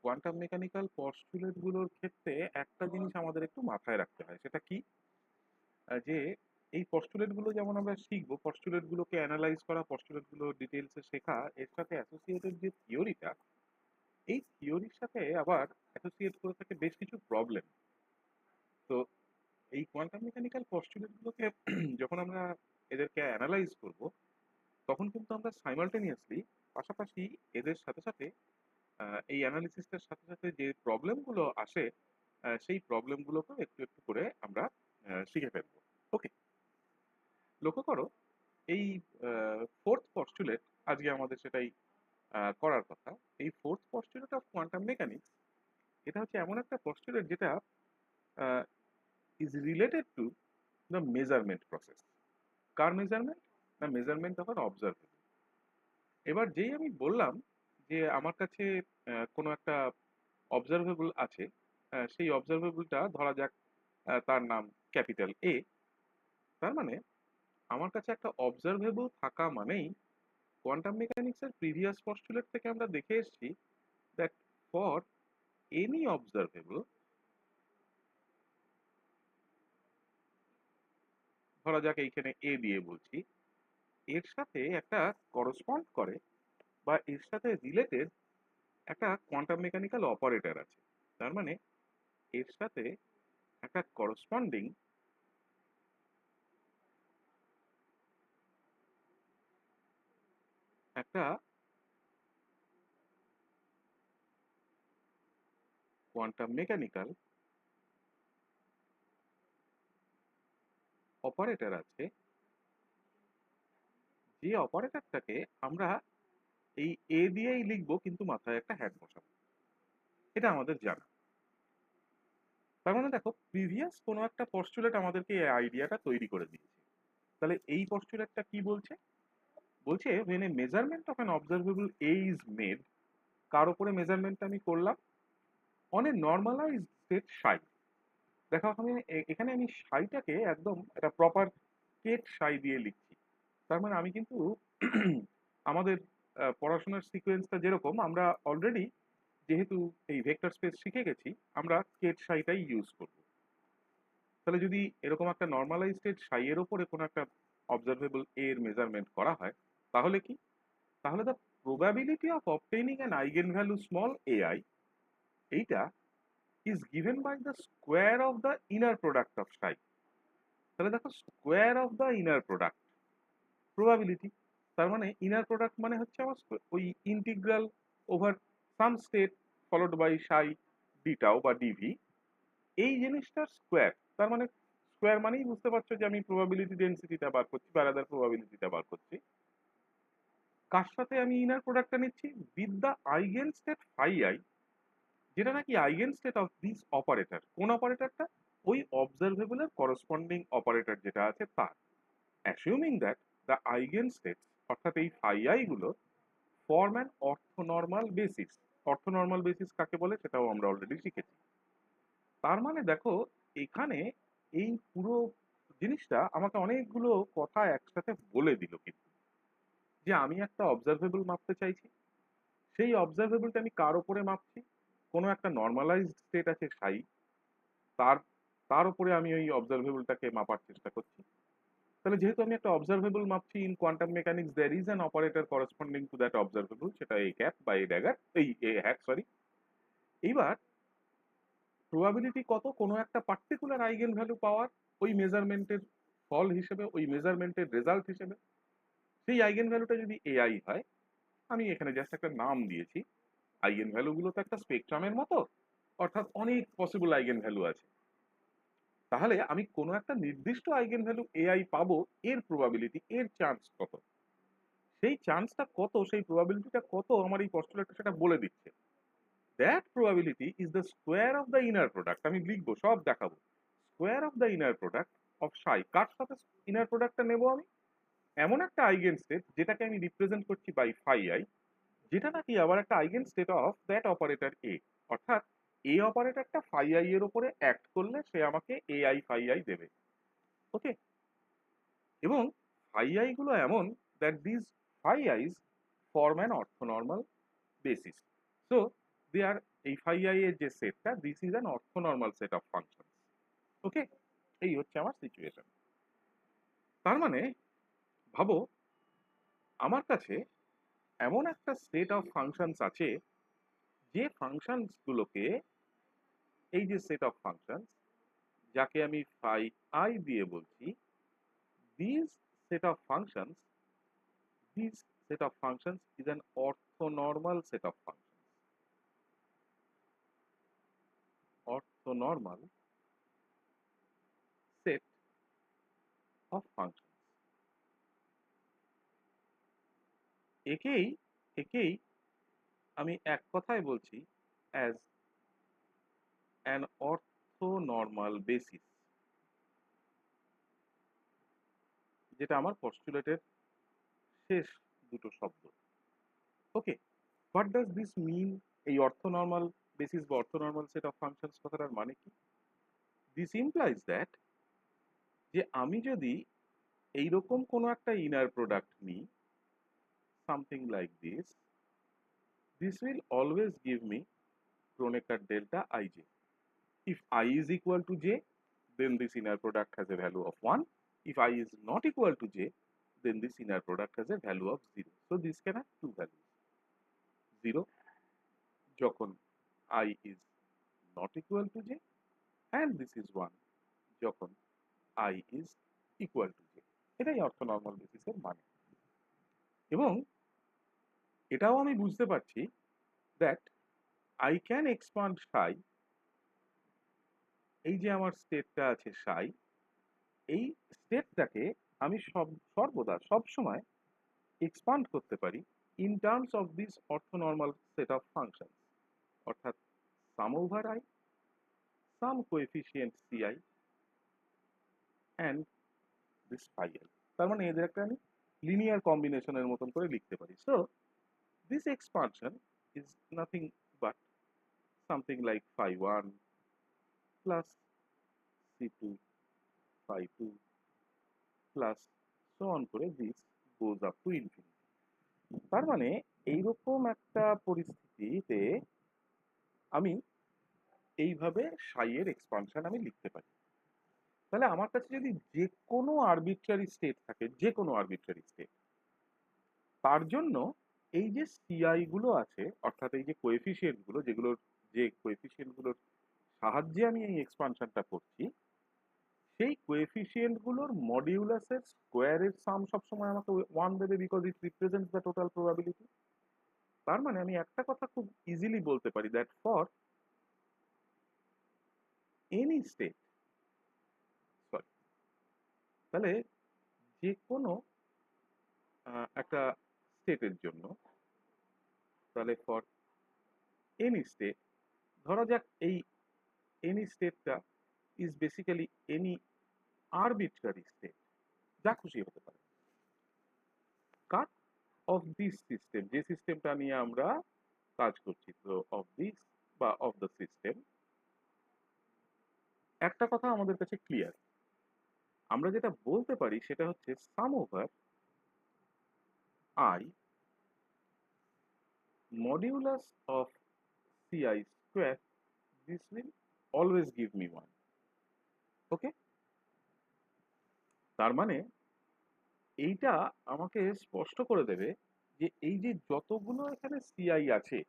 Quantum mechanical postulate গুলোর ক্ষেত্রে একটা জিনিস আমাদের একটু মাথায় রাখতে হয়, সেটা কি? যে এই পস্টুলেট গুলো যেমন আমরা শিখবো, পস্টুলেট গুলোকে অ্যানালাইজ করা, পস্টুলেট গুলো ডিটেলসে শেখা, এর সাথে অ্যাসোসিয়েটেড যে থিওরিটা, এই থিওরির সাথে আবার অ্যাসোসিয়েট করে থাকে বেশ কিছু প্রবলেম। তো এই কোয়ান্টাম মেকানিক্যাল পস্টুলেট গুলোকে যখন আমরা এদেরকে অ্যানালাইজ করব, তখন কিন্তু আমরা সাইমালটেনিয়াসলি পাশাপাশি এদের সাথে সাথে এই অ্যানালিসিসটার সাথে সাথে যে প্রবলেমগুলো আসে, সেই প্রবলেমগুলোকেও একটু একটু করে আমরা শিখে ফেলবো। ওকে, লক্ষ্য করো, এই ফোর্থ পস্টুলেট আজকে আমাদের সেটাই করার কথা। এই fourth postulate of quantum mechanics, এটা হচ্ছে এমন একটা পস্টুলেট যেটা is related to the measurement process. Car measurement? না, মেজারমেন্ট অফ অ্যান অবজারভেবল। এবার যেই আমি বললাম যে আমার কাছে কোনো একটা অবজারভেবল আছে, সেই অবজারভেবলটা ধরা যাক তার নাম ক্যাপিটাল এ। তার মানে আমার কাছে একটা অবজারভেবল থাকা মানেই কোয়ান্টাম মেকানিক্সের প্রিভিয়াস পস্টুলেট থেকে আমরা দেখে এসেছি দ্যাট ফর এনি অবজারভেবল, ধরা যাক এইখানে এ দিয়ে বলছি, এর সাথে একটা করসপন্ড করে বা এর সাথে রিলেটেড একটা কোয়ান্টাম মেকানিক্যাল অপারেটর আছে। তার মানে এর সাথে একটা করসপন্ডিং একটা কোয়ান্টাম মেকানিক্যাল অপারেটর আছে, যে অপারেটরটাকে আমরা এই এ দিয়েই লিখবো, কিন্তু মাথায় একটা হ্যাট বসাবো। এটা আমাদের জানা। তার মানে দেখো, প্রিভিয়াস কোনো একটা পস্টুলেট আমাদেরকে এই আইডিয়াটা তৈরি করে দিয়েছে। তাহলে এই পস্টুলেটটা কি বলছে? বলছে when a measurement of an observable A is made, কার উপরে মেজারমেন্টটা আমি করলাম? অন এ নর্মালাইজড স্টেট সাই। দেখো, আমি এখানে আমি সাইটাকে একদম একটা প্রপার কেট সাই দিয়ে লিখছি। তার মানে আমি কিন্তু আমাদের পড়াশোনার সিকোয়েন্সটা যেরকম, আমরা অলরেডি যেহেতু এই ভেক্টর স্পেস শিখে গেছি, আমরা কেট সাইটাই ইউজ করব। তাহলে যদি এরকম একটা নর্মালাইজড সাই এর ওপরে কোনো একটা অবজারভেবল এর মেজারমেন্ট করা হয়, তাহলে কি? তাহলে the probability of obtaining an eigenvalue small ai, এইটা is given by the square of the inner product of psi. তাহলে দেখো, square of the inner product probability, তার মানে ইনার প্রোডাক্ট মানে হচ্ছে আমার ওই integral over sum state followed by psi ডিটাও বা ডিভি, এই জিনিসটার স্কোয়ার। তার মানে স্কোয়ার মানেই বুঝতে পারছো যে আমি প্রবাবিলিটি ডেন্সিটিটা বার করছি বা রাদার প্রবাবিলিটিটা বার করছি। কার সাথে আমি ইনার প্রোডাক্টটা নিচ্ছি? With the eigen state phi I, যেটা নাকি eigen state of this operator. কোন অপারেটরটা? ওই অবজারভেবলের করসপন্ডিং অপারেটর যেটা আছে তার। Assuming that the eigen state, অর্থাৎ এই ফাই আই গুলো form an orthonormal basis. Orthonormal basis কাকে বলে সেটাও আমরা অলরেডি শিখেছি। তার মানে দেখো, এখানে এই পুরো জিনিসটা আমাকে অনেকগুলো কথা একসাথে বলে দিল কিন্তু, যে আমি একটা অবজারভেবল মাপতে চাইছি, সেই অবজারভেবলটা আমি কার ওপরে মাপছি? কোনো একটা নর্মালাইজড স্টেট আছে সাই, তার তার উপরে আমি ওই অবজারভেবলটাকে মাপার চেষ্টা করছি। তাহলে যেহেতু আমি একটা অবজারভেবল মাপছি, in quantum mechanics there is an operator corresponding to that observable, সেটা এ ক্যাপ বা এ ড্যাগার, এই এ হ্যাক সরি। এইবার প্রবাবিলিটি কত কোনো একটা পার্টিকুলার আইগেন ভ্যালু পাওয়ার, ওই মেজারমেন্টের ফল হিসেবে, ওই মেজারমেন্টের রেজাল্ট হিসেবে। সেই আইগেন ভ্যালুটা যদি এআই হয়, আমি এখানে জাস্ট একটা নাম দিয়েছি। আইগেন ভ্যালুগুলো তো একটা স্পেকট্রামের মতো, অর্থাৎ অনেক পসিবল আইগেন ভ্যালু আছে। তাহলে আমি কোনো একটা নির্দিষ্ট আইগেন ভ্যালু এআই পাবো, এর প্রবাবিলিটি, এর চান্স কত, সেই চান্সটা কত, সেই প্রবাবিলিটিটা কত, আমার এই পস্টুলেটটা সেটা বলে দিচ্ছে। That probability is the square of the inner product. আমি লিখবো, সব দেখাবো। Square of the inner product of সাই। কার সাথে ইনার প্রোডাক্টটা নেবো আমি? এমন একটা আইগেন স্টেট যেটাকে আমি রিপ্রেজেন্ট করছি বাই ফাই আই, যেটা নাকি আবার একটা eigen state of that operator A. অর্থাৎ এ অপারেটরটা ফাই আই এর উপরে অ্যাক্ট করলে সে আমাকে এ আই ফাই আই দেবে। ওকে, এবং ফাই আই গুলো এমন that this phi I's form an orthonormal basis. So they are এই phi i এর যে সেটটা, this is an orthonormal set of function. Okay, এই হচ্ছে আমার সিচুয়েশন। তার মানে ভাবো আমার কাছে এমন একটা সেট অফ ফাংশনস আছে, যে ফাংশনস গুলোকে, এই যে সেট অফ ফাংশনস যাকে আমি phi i দিয়ে বলছি, this set of functions, this set of functions is an orthonormal set of function. Orthonormal set of function, একেই একেই আমি এক কথায় বলছি অ্যাজ অ্যান অর্থনর্মাল বেসিস, যেটা আমার পস্টুলেটের শেষ দুটো শব্দ। ওকে, হোয়াট ডাজ দিস মিন? এই অর্থনর্মাল বেসিস বা অর্থনর্মাল সেট অফ ফাংশনস কথাটার মানে কি? দিস ইমপ্লাইজ দ্যাট, যে আমি যদি এইরকম কোনো একটা ইনার প্রোডাক্ট নিই, something like this, this will always give me Kronecker delta ij. If I is equal to j, then this inner product has a value of 1. If I is not equal to j, then this inner product has a value of 0. So this can have two values. 0 যখন I is not equal to j, and this is 1 যখন I is equal to j. এটাই অর্থনর্মাল বেসিসের মানে। এবং এটাও আমি বুঝতে পারছি that I can expand psi, এই যে আমার স্টেটটা আছে psi, এই স্টেটটাকে আমি সর্বদা সবসময় এক্সপান্ড করতে পারি in terms of this orthonormal set of function, অর্থাৎ sum over I, some coefficient CI and this phi I. তার মানে এদের একটা আমি লিনিয়ার কম্বিনেশনের মতন করে লিখতে পারি। So this expansion is nothing but something like phi 1 plus c2 phi 2 plus so on করে this goes up to infinity. তার মানে এইরকম একটা পরিস্থিতিতে আমি এইভাবে সাই এর এক্সপানশন আমি লিখতে পারি। তাহলে আমার কাছে যদি যে কোনো আরবিট্রারি স্টেট থাকে, যে কোনো আরবিট্রারি স্টেট, তার জন্য এই যে সিআই গুলো আছে, অর্থাৎ এই যে কোএফিসিয়েন্ট গুলো, যেগুলোর যে কোএফিসিয়েন্ট গুলোর সাহায্যে আমি এই এক্সপানশনটা করছি, সেই কোএফিসিয়েন্ট গুলোর মডিউলাসের স্কোয়ারের সাম সবসময় আমাকে 1 দেবে, because it represents the total probability. তার মানে আমি একটা কথা খুব ইজিলি বলতে পারি, that for any state, sorry, তাহলে যে কোনো একটা স্টেটের জন্য, তাহলে ফর এনি স্টেট, ধরা যাক এই এনি স্টেটটা is basically any arbitrary state, যা খুশি হতে পারে, কাট অফ দিস সিস্টেম, যে সিস্টেমটা নিয়ে আমরা কাজ করছি, তো অফ দিস বা অফ দ্য সিস্টেম, একটা কথা আমাদের কাছে ক্লিয়ার, আমরা যেটা বলতে পারি সেটা হচ্ছে sum over I modulus of ci square, this will always give me 1. ওকে, তার মানে এইটা আমাকে স্পষ্ট করে দেবে যে এই যে যতগুলো এখানে সিআই আছে,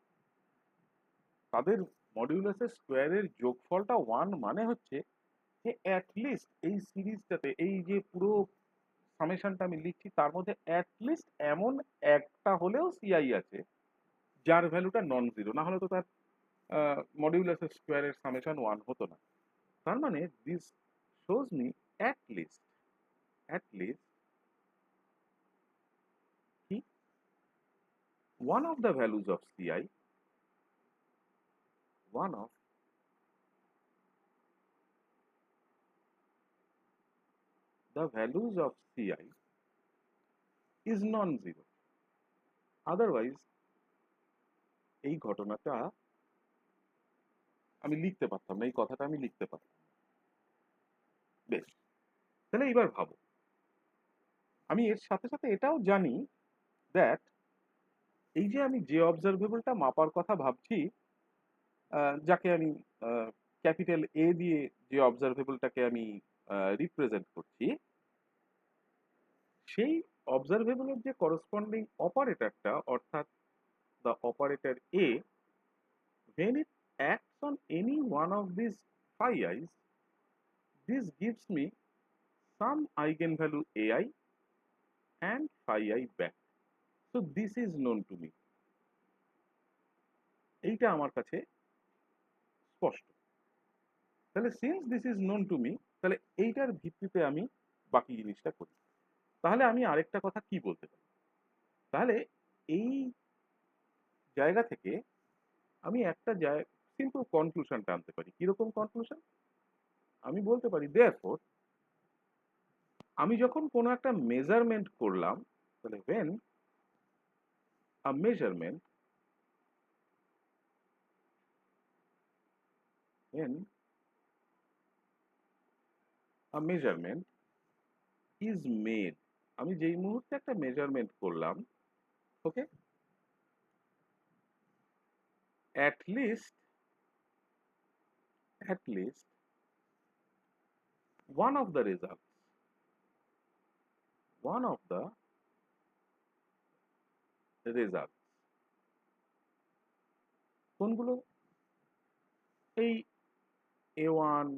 তাদের মডিউলাসের স্কোয়ারের যোগফলটা 1, মানে হচ্ছে যে অ্যাটলিস্ট এই সিরিজটাতে, এই যে পুরো সামেশনটা আমি লিখছি, তার মধ্যে অ্যাটলিস্ট এমন একটা হলেও সিআই আছে যার ভ্যালুটা নন জিরো, না হলে তো তার মডিউলাসের স্কোয়ারের সামেশন 1 হতো না। তার মানে this shows me at least কি one of the values of ci, one of the values of ci is non-zero, otherwise এই ঘটনাটা আমি লিখতে পারতাম না, এই কথাটা আমি লিখতে পারতাম না। বেশ, তাহলে এবার ভাবো, আমি এর সাথে সাথে এটাও জানি দ্যাট এই যে আমি যে অবজারভেবলটা মাপার কথা ভাবছি, যাকে আমি ক্যাপিটাল এ দিয়ে যে অবজারভেবলটাকে আমি রিপ্রেজেন্ট করছি, সেই অবজারভেবলের যে করসপন্ডিং অপারেটরটা, অর্থাৎ the operator A, when it acts on any one of these phi i's, this gives me some eigenvalue ai and phi I back. So this is known to me. এইটা আমার কাছে স্পষ্ট। তাহলে since this is known to me, তাহলে এইটার ভিত্তিতে আমি বাকি জিনিসটা করি। তাহলে আমি আরেকটা কথা কি বলতে পারি, তাহলে এই জায়গা থেকে আমি একটা সিম্পল কনক্লুশন টানতে পারি। কিরকম কনক্লুশন? আমি বলতে পারি দেয়ারফর, আমি যখন কোনো একটা মেজারমেন্ট করলাম, তাহলে when a measurement when a measurement is made, আমি যেই মুহূর্তে একটা মেজারমেন্ট করলাম, ওকে, at least one of the results, one of the results কোনগুলো? এই A1,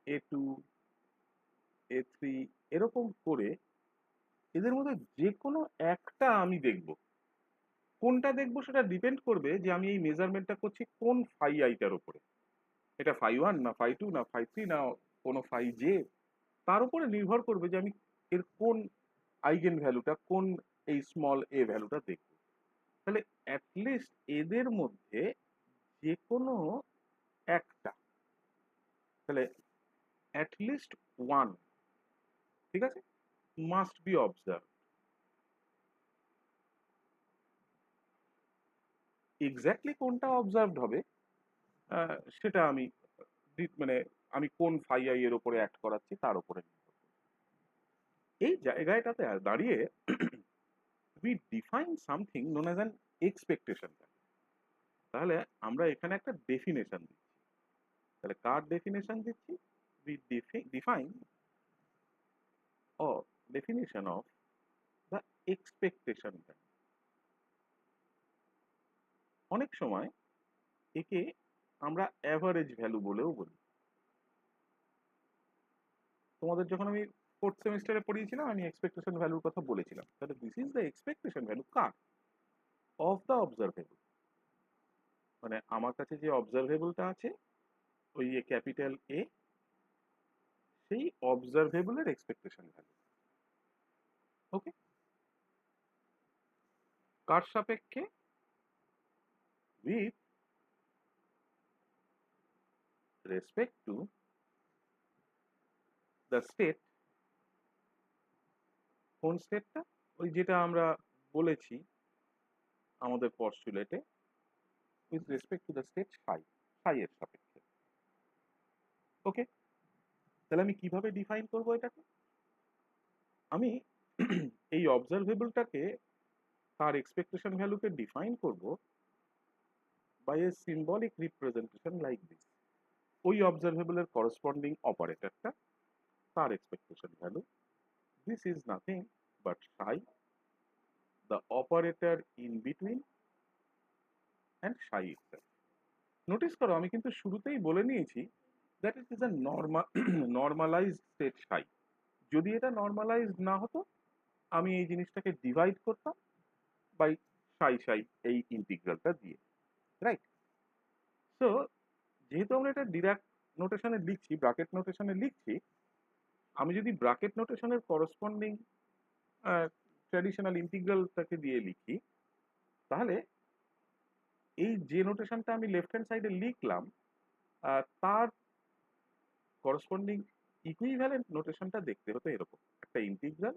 A2, A3 এরকম করে এদের মধ্যে যে কোনো একটা আমি দেখব। কোনটা দেখবো সেটা ডিপেন্ড করবে যে আমি এই মেজারমেন্টটা করছি কোন ফাই আইটার উপরে। এটা ফাই 1 না ফাই 2 না ফাই 3 না কোনো ফাই জে, তার উপরে নির্ভর করবে যে আমি এর কোন আইগেন ভ্যালুটা, কোন এই স্মল এ ভ্যালুটা দেখব। তাহলে অ্যাটলিস্ট এদের মধ্যে যে কোনো একটা, তাহলে অ্যাটলিস্ট ওয়ান, ঠিক আছে, মাস্ট বি অবজার্ভ। এক্স্যাক্টলি কোনটা অবজার্ভড হবে সেটা আমি মানে আমি কোন ফাই আই এর উপরে অ্যাক্ট করাচ্ছি তার উপরে নির্ভর করবে। এই জায়গাটাতে দাঁড়িয়ে we define something known as an expectation value। তাহলে আমরা এখানে একটা ডেফিনেশন দিচ্ছি। তাহলে কার ডেফিনেশন দিচ্ছি? we define or definition of the expectation value। অনেক সময় একে আমরা অ্যাভারেজ ভ্যালু বলেও বলি। তোমাদের যখন আমি ফোর্থ সেমিস্টারে পড়িয়েছিলাম, আমি এক্সপেকটেশন ভ্যালুর কথা বলেছিলাম। তাহলে this is the expectation value car? Of the observable. মানে আমার কাছে যে অবজারভেবলটা আছে, ওই ক্যাপিটাল এ, সেই অবজারভেবলের এক্সপেকটেশন ভ্যালু। ওকে, কার সাপেক্ষে? With respect to the state. কোন স্টেটটা? ওই যেটা আমরা বলেছি আমাদের পস্টুলেটে, with respect to the state phi, phi এর সাপেক্ষে। ওকে, তাহলে আমি কিভাবে ডিফাইন করবো এটাকে? আমি এই অবজারভেবলটাকে, তার এক্সপেকটেশন ভ্যালুকে ডিফাইন করব by a symbolic representation like this. ওই অবজারভেবলের করসপন্ডিং অপারেটরটা, তার expectation value, this is nothing but psi, the operator in between and psi itself। Notice করো আমি কিন্তু শুরুতেই বলে নিয়েছি that it is a normalized state psi। যদি এটা নর্মালাইজড না হতো, আমি এই জিনিসটাকে ডিভাইড করতাম বাই psi psi এই ইন্টিগ্রালটা দিয়ে, রাইট? সো যেহেতু আমরা এটা ডিরাক নোটেশনে লিখছি, ব্র্যাকেট নোটেশনে লিখছি, আমি যদি ব্র্যাকেট নোটেশনের করসপন্ডিং ট্র্যাডিশনাল ইন্টিগ্রালটাকে দিয়ে লিখি, তাহলে এই যে নোটেশনটা আমি লেফট হ্যান্ড সাইডে লিখলাম, তার করসপন্ডিং ইকুইভ্যালেন্ট নোটেশনটা দেখতে হতো এরকম একটা ইন্টিগ্রাল।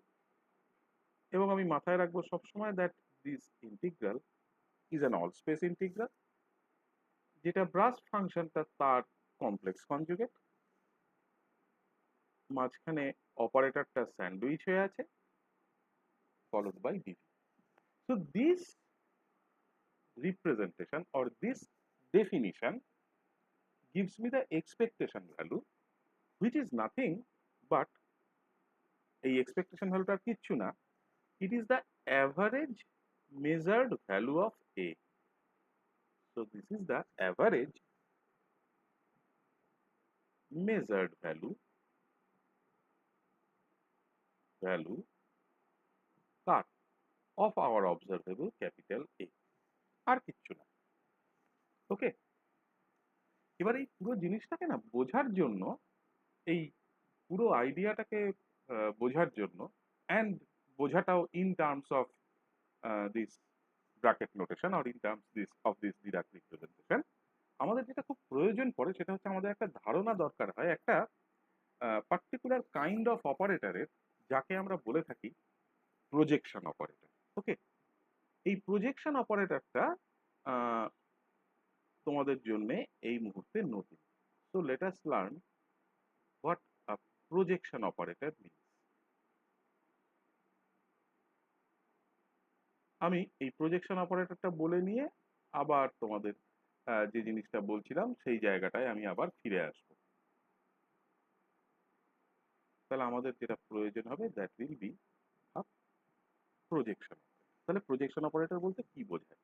এবং আমি মাথায় রাখবো সবসময় that this integral is an all space integral, যেটা ব্রাস ফাংশনটা তার কমপ্লেক্স কনজুগেট, মাঝখানে অপারেটরটা স্যান্ডউইচ হয়ে আছে, followed by d v. So this representation or this definition gives me the expectation value, which is nothing but এই expectation ভ্যালুটা আর কিচ্ছু না, it is the average measured value of A. So this is the average measured value car of our observable capital A, আর কিচ্ছু না। ওকে, এবার এই পুরো জিনিসটাকে না বোঝার জন্য, এই পুরো আইডিয়াটাকে বোঝার জন্য, অ্যান্ড বোঝাটাও in terms of this bracket notation or in terms of this Dirac representation, আমাদের যেটা খুব প্রয়োজন পড়ে সেটা হচ্ছে আমাদের একটা ধারণা দরকার হয় একটা পার্টিকুলার কাইন্ড অফ অপারেটরের, যাকে আমরা বলে থাকি প্রজেকশন অপারেটর। ওকে, এই প্রজেকশন অপারেটরটা তোমাদের জন্য এই মুহূর্তে নতুন। So let us learn what a projection operator means. আমি এই প্রজেকশন অপারেটরটা বলে নিয়ে আবার তোমাদের যে জিনিসটা বলছিলাম সেই জায়গাটায় আমি আবার ফিরে আসব। তাহলে আমাদের যেটা প্রয়োজন হবে that will be a projection. তাহলে প্রজেকশন অপারেটর বলতে কি বোঝায়?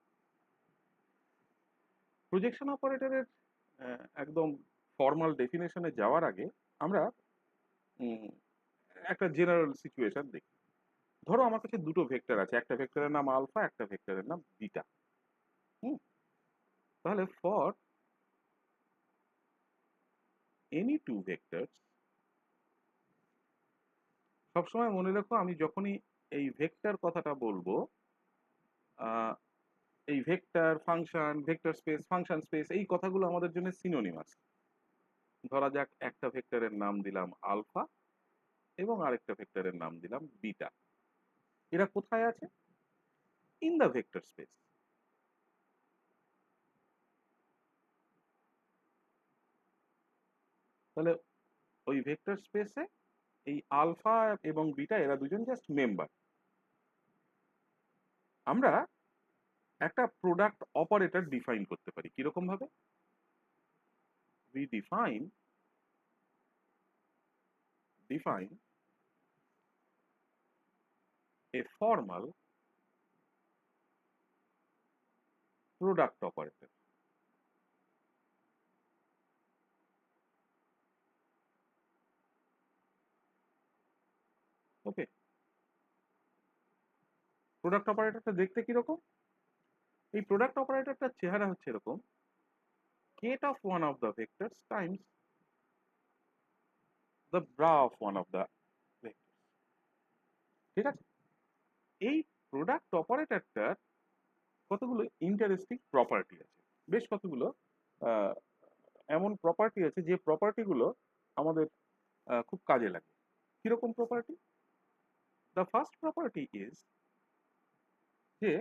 প্রজেকশন অপারেটরের একদম ফর্মাল ডেফিনেশনে যাওয়ার আগে আমরা একটা জেনারেল সিচুয়েশন দেখি। ধরো আমার কাছে দুটো ভেক্টর আছে, একটা ভেক্টরের নাম আলফা, একটা ভেক্টরের নাম বিটা। তাহলে ফর এনি টু ভেক্টরস, সবসময় মনে রাখো আমি যখনই এই ভেক্টর কথাটা বলবো, এই vector, function, vector space, function space, এই কথাগুলো আমাদের জন্য সিনোনিমাস। ধরা যাক একটা ভেক্টরের নাম দিলাম আলফা এবং আরেকটা ভেক্টরের নাম দিলাম বিটা। এরা কোথায় আছে? In the vector space. তাহলে ওই ভেক্টর স্পেসে এই আলফা এবং বিটা এরা দুজন জাস্ট মেম্বার। আমরা একটা প্রোডাক্ট অপারেটর ডিফাইন করতে পারি কিরকম ভাবে? we define a formal product operator. Okay, product অপারেটরটা দেখতে কিরকম? এই প্রোডাক্ট অপারেটরটার চেহারা হচ্ছে এরকম, ket of one of the vectors times the bra of one of the vectors. ঠিক আছে, এই প্রোডাক্ট অপারেটরটার কতগুলো ইন্টারেস্টিং প্রপার্টি আছে, বেশ কতগুলো এমন প্রপার্টি আছে যে প্রপার্টিগুলো আমাদের খুব কাজে লাগে। কিরকম property? The first property is যে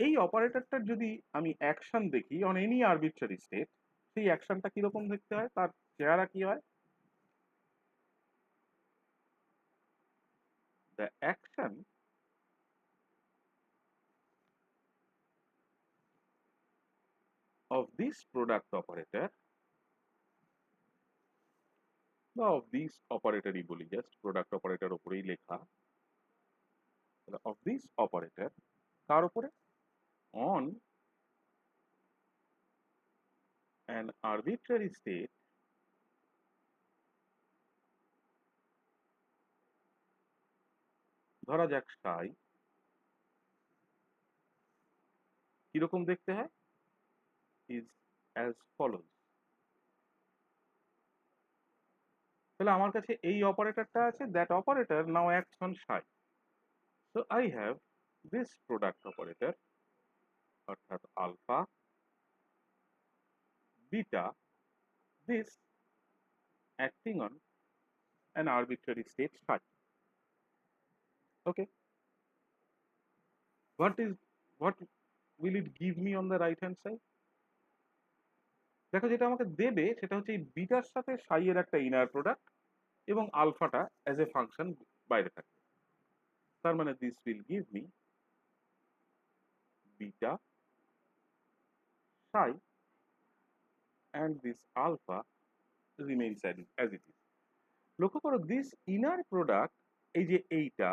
এই অপারেটরটার যদি আমি অ্যাকশন দেখি অন এনি আরবিট্রারি স্টেট, সেই অ্যাকশনটা কিরকম দেখতে হয়, তার চেহারা কি হয়? The action of this product operator, বা of this operatorই বলি, জাস্ট প্রোডাক্ট অপারেটর উপরেই লেখা, of this operator কার উপরে? on an arbitrary state ধরা যাক সাই, কিরকম দেখতে হয়? is as follows. তাহলে আমার কাছে এই অপারেটরটা আছে, that operator now acts on psi. So I have this product operator অর্থাৎ alpha beta, this acting on an arbitrary state psi. Okay, what will it give me on the right hand side? দেখো যেটা আমাকে দেবে সেটা হচ্ছে এই bitter সাথে সাই এর একটা ইনার প্রোডাক্ট এবং আলফাটা অ্যাজ এ ফাংশন বাইরে থাকবে। তার মানে this will give me beta Sai and this alpha remains as it is. লক্ষ্য করো দিস ইনার প্রোডাক্ট, এই যে এইটা,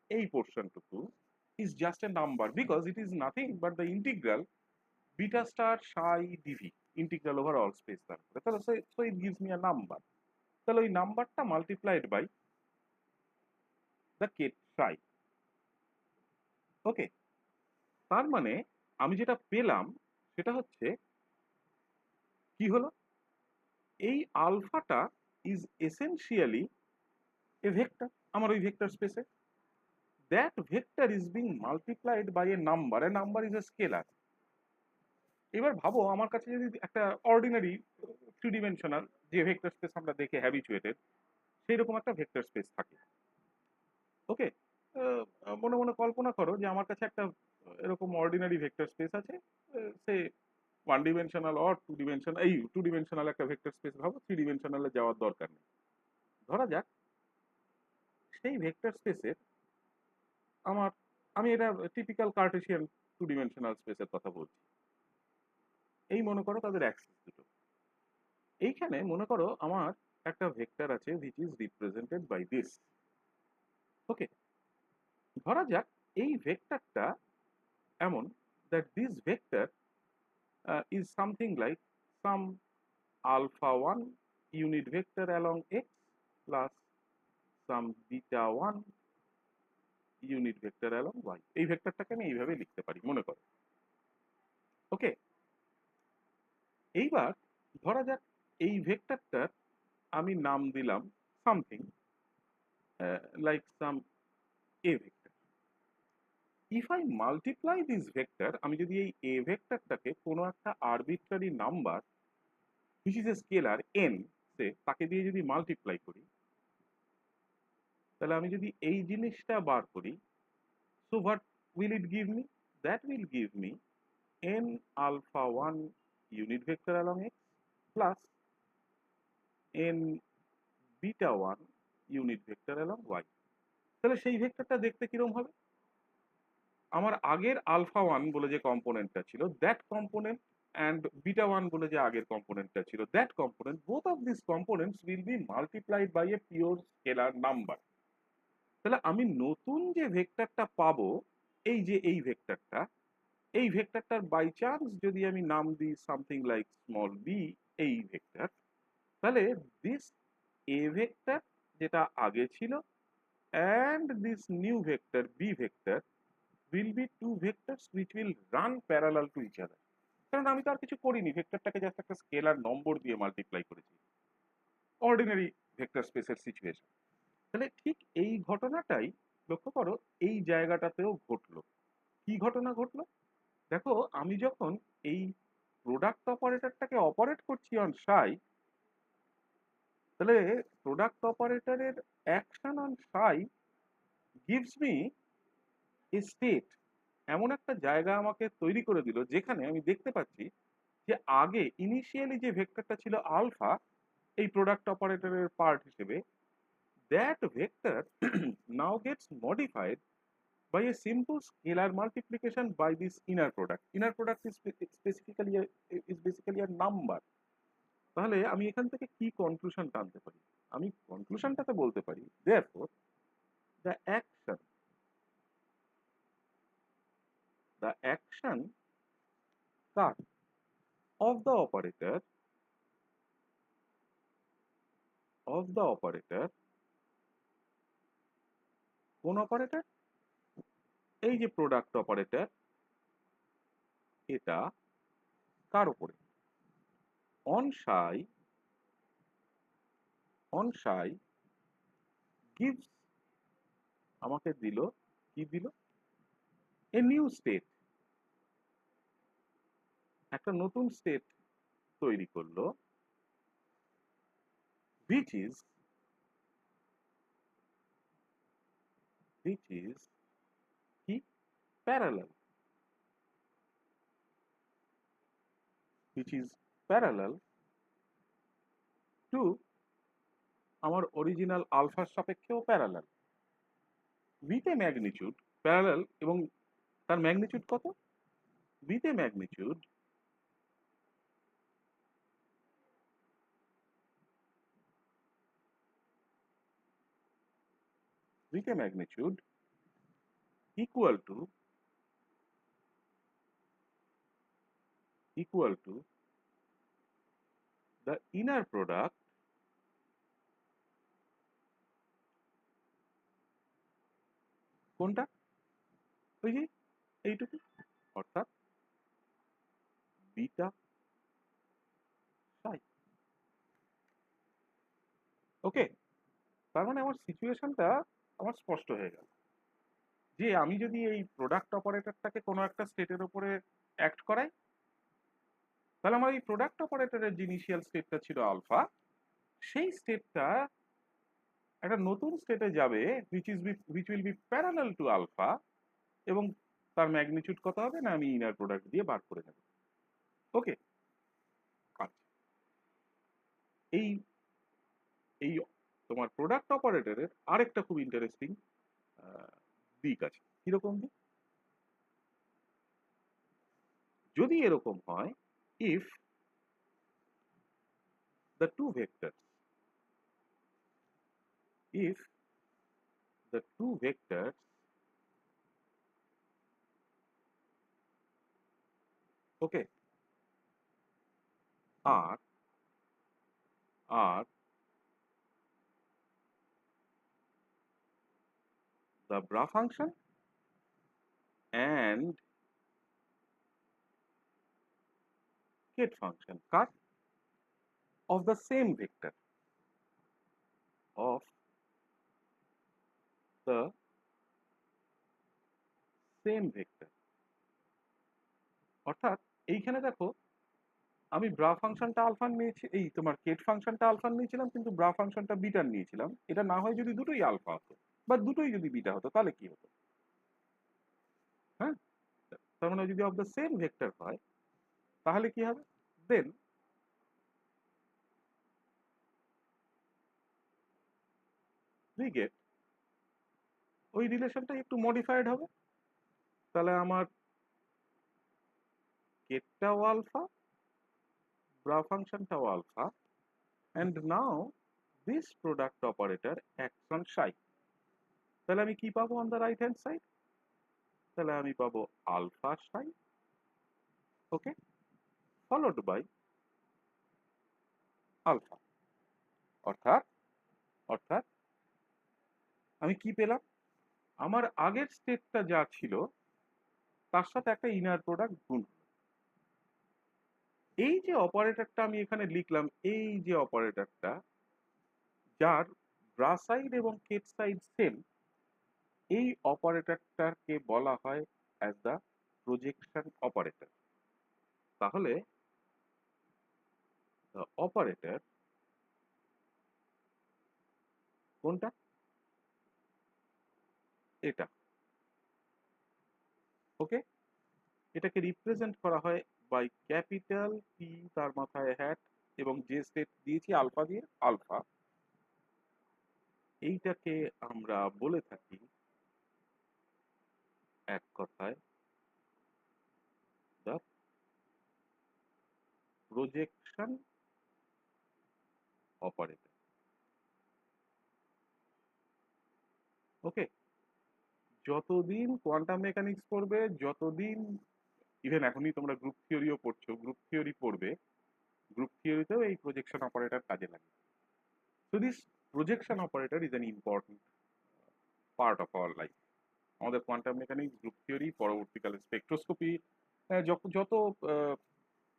এই পোর্শনটুকু is just a number because it is nothing but the integral beta star psi dv, integral over all space তারপরে তাহলে so it gives me a number. তাহলে ওই নাম্বারটা multiplied by the ket psi. Okay, তার মানে আমি যেটা পেলাম সেটা হচ্ছে কি হলো, এই আলফাটা ইজ এসেনশিয়ালি এ ভেক্টর আমার ওই ভেক্টর স্পেসে। That vector is being multiplied by a number is a scalar. এবার ভাবো আমার কাছে যদি একটা অর্ডিনারি থ্রি ডিমেনশনাল যে ভেক্টর স্পেস আমরা দেখে হ্যাবিচুয়েটেড সেই রকম একটা ভেক্টর স্পেস থাকে, ওকে, মনে মনে কল্পনা করো যে আমার কাছে একটা এরকম অর্ডিনারি ভেক্টর স্পেস আছে, say one dimensional or two dimensional, এই টু ডিমেনশনাল একটা ভেক্টর স্পেস ভাবো, থ্রি ডিমেনশনালে যাওয়ার দরকার নেই। ধরা যাক সেই ভেক্টর স্পেসের আমার, আমি এটা টিপিক্যাল কার্টেসিয়ান টু ডিমেনশনাল স্পেসের কথা বলছি। এই মনে করো তাদের অ্যাক্সিস দুটো, এইখানে মনে করো আমার একটা ভেক্টর আছে which is represented by this, ওকে। ধরা যাক এই ভেক্টরটা এমন that this vector is something like some alpha 1 unit vector along x plus some beta 1 unit vector along y। এই ভেক্টরটাকে আমি এইভাবে লিখতে পারি মনে করো, ওকে। এইবার ধরা যাক এই ভেক্টরটার আমি নাম দিলাম something like some A vector. If I multiply this vector, আমি যদি এই এ ভেক্টরটাকে কোনো একটা arbitrary number which is a scalar n সে তাকে দিয়ে যদি মাল্টিপ্লাই করি, তাহলে আমি যদি এই জিনিসটা বার করি, so what will it give me? That will give me n alpha 1 unit vector along x plus n beta 1 unit vector along y। তাহলে সেই ভেক্টরটা দেখতে কিরকম হবে, আমার আগের আলফা 1 বলে যে কম্পোনেন্টটা ছিল দ্যাট কম্পোনেন্ট and beta 1 বলে যে আগের কম্পোনেন্টটা ছিল that component, both of these components will be multiplied by a pure scalar number। তাহলে আমি নতুন যে ভেক্টরটা পাবো, এই যে এই ভেক্টরটা, এই ভেক্টরটার বাই চান্স যদি আমি নাম দিই সামথিং লাইক স্মল বি, এই ভেক্টর, তাহলে দিস এ ভেক্টর যেটা আগে ছিল and this new vector b vector will be two vectors which will run parallel to each other। কারণ আমি তো আর কিছু করিনি, ভেক্টরটাকে জাস্ট একটা স্কেলার নম্বর দিয়ে মাল্টিপ্লাই করেছি, অর্ডিনারি ভেক্টর স্পেসের সিচুয়েশন। তাহলে ঠিক এই ঘটনাটাই লক্ষ্য করো এই জায়গাটাতেও ঘটলো। কি ঘটনা ঘটলো দেখো, আমি যখন এই প্রোডাক্ট অপারেটরটাকে অপারেট করছি অন সাই, তাহলে প্রোডাক্ট অপারেটরের action on Sai gives me a state, এমন একটা জায়গা আমাকে তৈরি করে দিল যেখানে আমি দেখতে পাচ্ছি যে আগে ইনিশিয়ালি যে ভেক্টরটা ছিল আলফা এই প্রোডাক্ট অপারেটরের পার্ট হিসেবে, that vector now gets modified by a simple scalar multiplication by this inner product. Inner product is basically a number। তাহলে আমি এখান থেকে কি কনক্লুশন টানতে পারি, আমি কনক্লুশনটাতে বলতে পারি therefore the action car of the operator কোন অপারেটর, এই যে প্রোডাক্ট অপারেটর, এটা কার উপরে, অন সাই gives, আমাকে দিল, কি দিল, এ নিউ স্টেট, একটা নতুন স্টেট তৈরি করলো which is কি parallel, which is parallel to আমার অরিজিনাল আলফার সাপেক্ষেও parallel with a magnitude, parallel এবং তার ম্যাগনিটিউড কত, with a magnitude Vk magnitude equal to the inner product কোনটা, ওই যে এইটুকু, অর্থাৎ বিটা সাই। ওকে, তার মানে আমার সিচুয়েশনটা আমার স্পষ্ট হয়ে গেল যে আমি যদি এই প্রোডাক্ট অপারেটরটাকে কোনো একটা স্টেটের উপরে অ্যাক্ট করাই, তাহলে আমার এই প্রোডাক্ট অপারেটরের যে ইনিশিয়াল স্টেটটা ছিল আলফা, সেই স্টেটটা একটা নতুন স্টেটে যাবে which will be parallel to alpha, এবং তার ম্যাগনিটিউড কত হবে না আমি ইনার প্রোডাক্ট দিয়ে বার করে নেব। ওকে, আচ্ছা, এই এই তোমার প্রোডাক্ট অপারেটরের আরেকটা খুব ইন্টারেস্টিং দিক আছে। কিরকম দিক? যদি এরকম হয়, if the two vectors if the two vectors okay are the bra function and Kate function cut of the same vector of the same vector, অর্থাৎ এইখানে দেখো আমি ব্রা ফাংশনটা আলফা নিয়েছি, এই তোমার কেট ফাংশনটা আলফা নিয়েছিলাম, কিন্তু ব্রা ফাংশনটা বিটা নিয়েছিলাম। এটা না হয় যদি দুটোই আলফা হতো বা দুটোই যদি বিটা হতো তাহলে কি হতো? হ্যাঁ, তার মানে যদি অফ দ্য সেম ভেক্টর হয় তাহলে কি হবে? দেন উই গেট, ওই রিলেশনটা একটু মডিফাইড হবে। তাহলে আমার কেটটাও আলফা, ব্রা ফাংশনটাও alpha, and now this product operator acts on psi। তাহলে আমি কি পাবো on the right hand side? তাহলে আমি পাবো alpha psi, okay, followed by alpha. অর্থাৎ অর্থাৎ আমি কি পেলাম? আমার আগের স্টেটটা যা ছিল তার সাথে একটা ইনার প্রোডাক্ট গুণ হলো। এই যে অপারেটরটা আমি এখানে লিখলাম, এই যে অপারেটরটা যার ব্রা সাইড এবং কেট সাইড সেম, এই অপারেটরটাকে বলা হয় অ্যাজ দ্য প্রজেকশন অপারেটর। তাহলে অপারেটর কোনটা? এটা, ওকে, এটাকে রিপ্রেজেন্ট করা হয় বাই ক্যাপিটাল পি, তার মাথায় হ্যাট, এবং যে স্টেট দিয়েছি আলফা দিয়ে, আলফা, এইটাকে আমরা বলে থাকি এক কথায় দ্য প্রজেকশন অপারেটর। ওকে, যতদিন কোয়ান্টাম মেকানিক্স পড়বে, যতদিন ইভেন এখনই তোমরা গ্রুপ থিওরিও পড়ছো, গ্রুপ থিওরি পড়বে, গ্রুপ থিওরিতেও এই প্রজেকশন অপারেটর কাজে লাগে। So this projection operator is an important part of our life. আমাদের কোয়ান্টাম মেকানিক্স, গ্রুপ থিওরি, পরবর্তীকালে স্পেকট্রোস্কোপি যত যত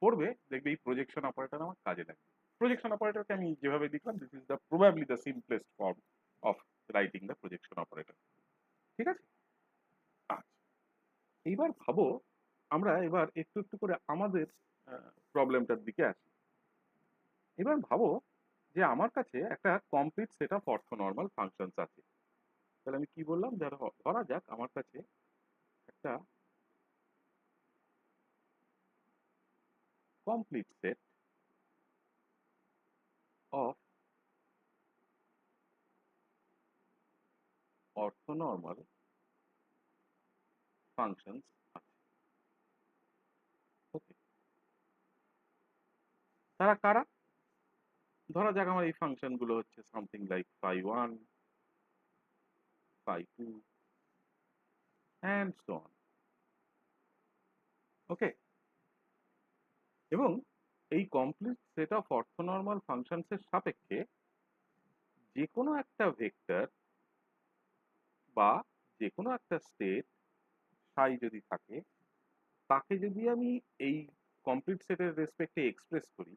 পড়বে দেখবে এই প্রজেকশন অপারেটর আমার কাজে লাগবে। প্রজেকশন অপারেটরকে আমি যেভাবে লিখলাম, this is the probably the simplest form of writing the projection operator. ঠিক আছে? আচ্ছা, এইবার ভাবো, আমরা এবার একটু একটু করে আমাদের প্রবলেমটার দিকে আসি। এবার ভাবো যে আমার কাছে একটা কমপ্লিট সেট অফ অর্থোনর্মাল ফাংশনস আছে। তাহলে আমি কি বললাম, ধরা যাক আমার কাছে একটা কমপ্লিট সেট অফ অর্থোনর্মাল ফাংশনস আছে। ওকে, তারা কারা? ধরা যাক আমার এই ফাংশনগুলো হচ্ছে something like phi one, phi 2 and so on. Okay, এবং এই কমপ্লিট সেট অফ অর্থনর্মাল ফাংশনসের সাপেক্ষে যে কোনো একটা ভেক্টর বা যে কোনো একটা স্টেট সাই যদি থাকে, তাকে যদি আমি এই কমপ্লিট সেটের রেসপেক্টে এক্সপ্রেস করি,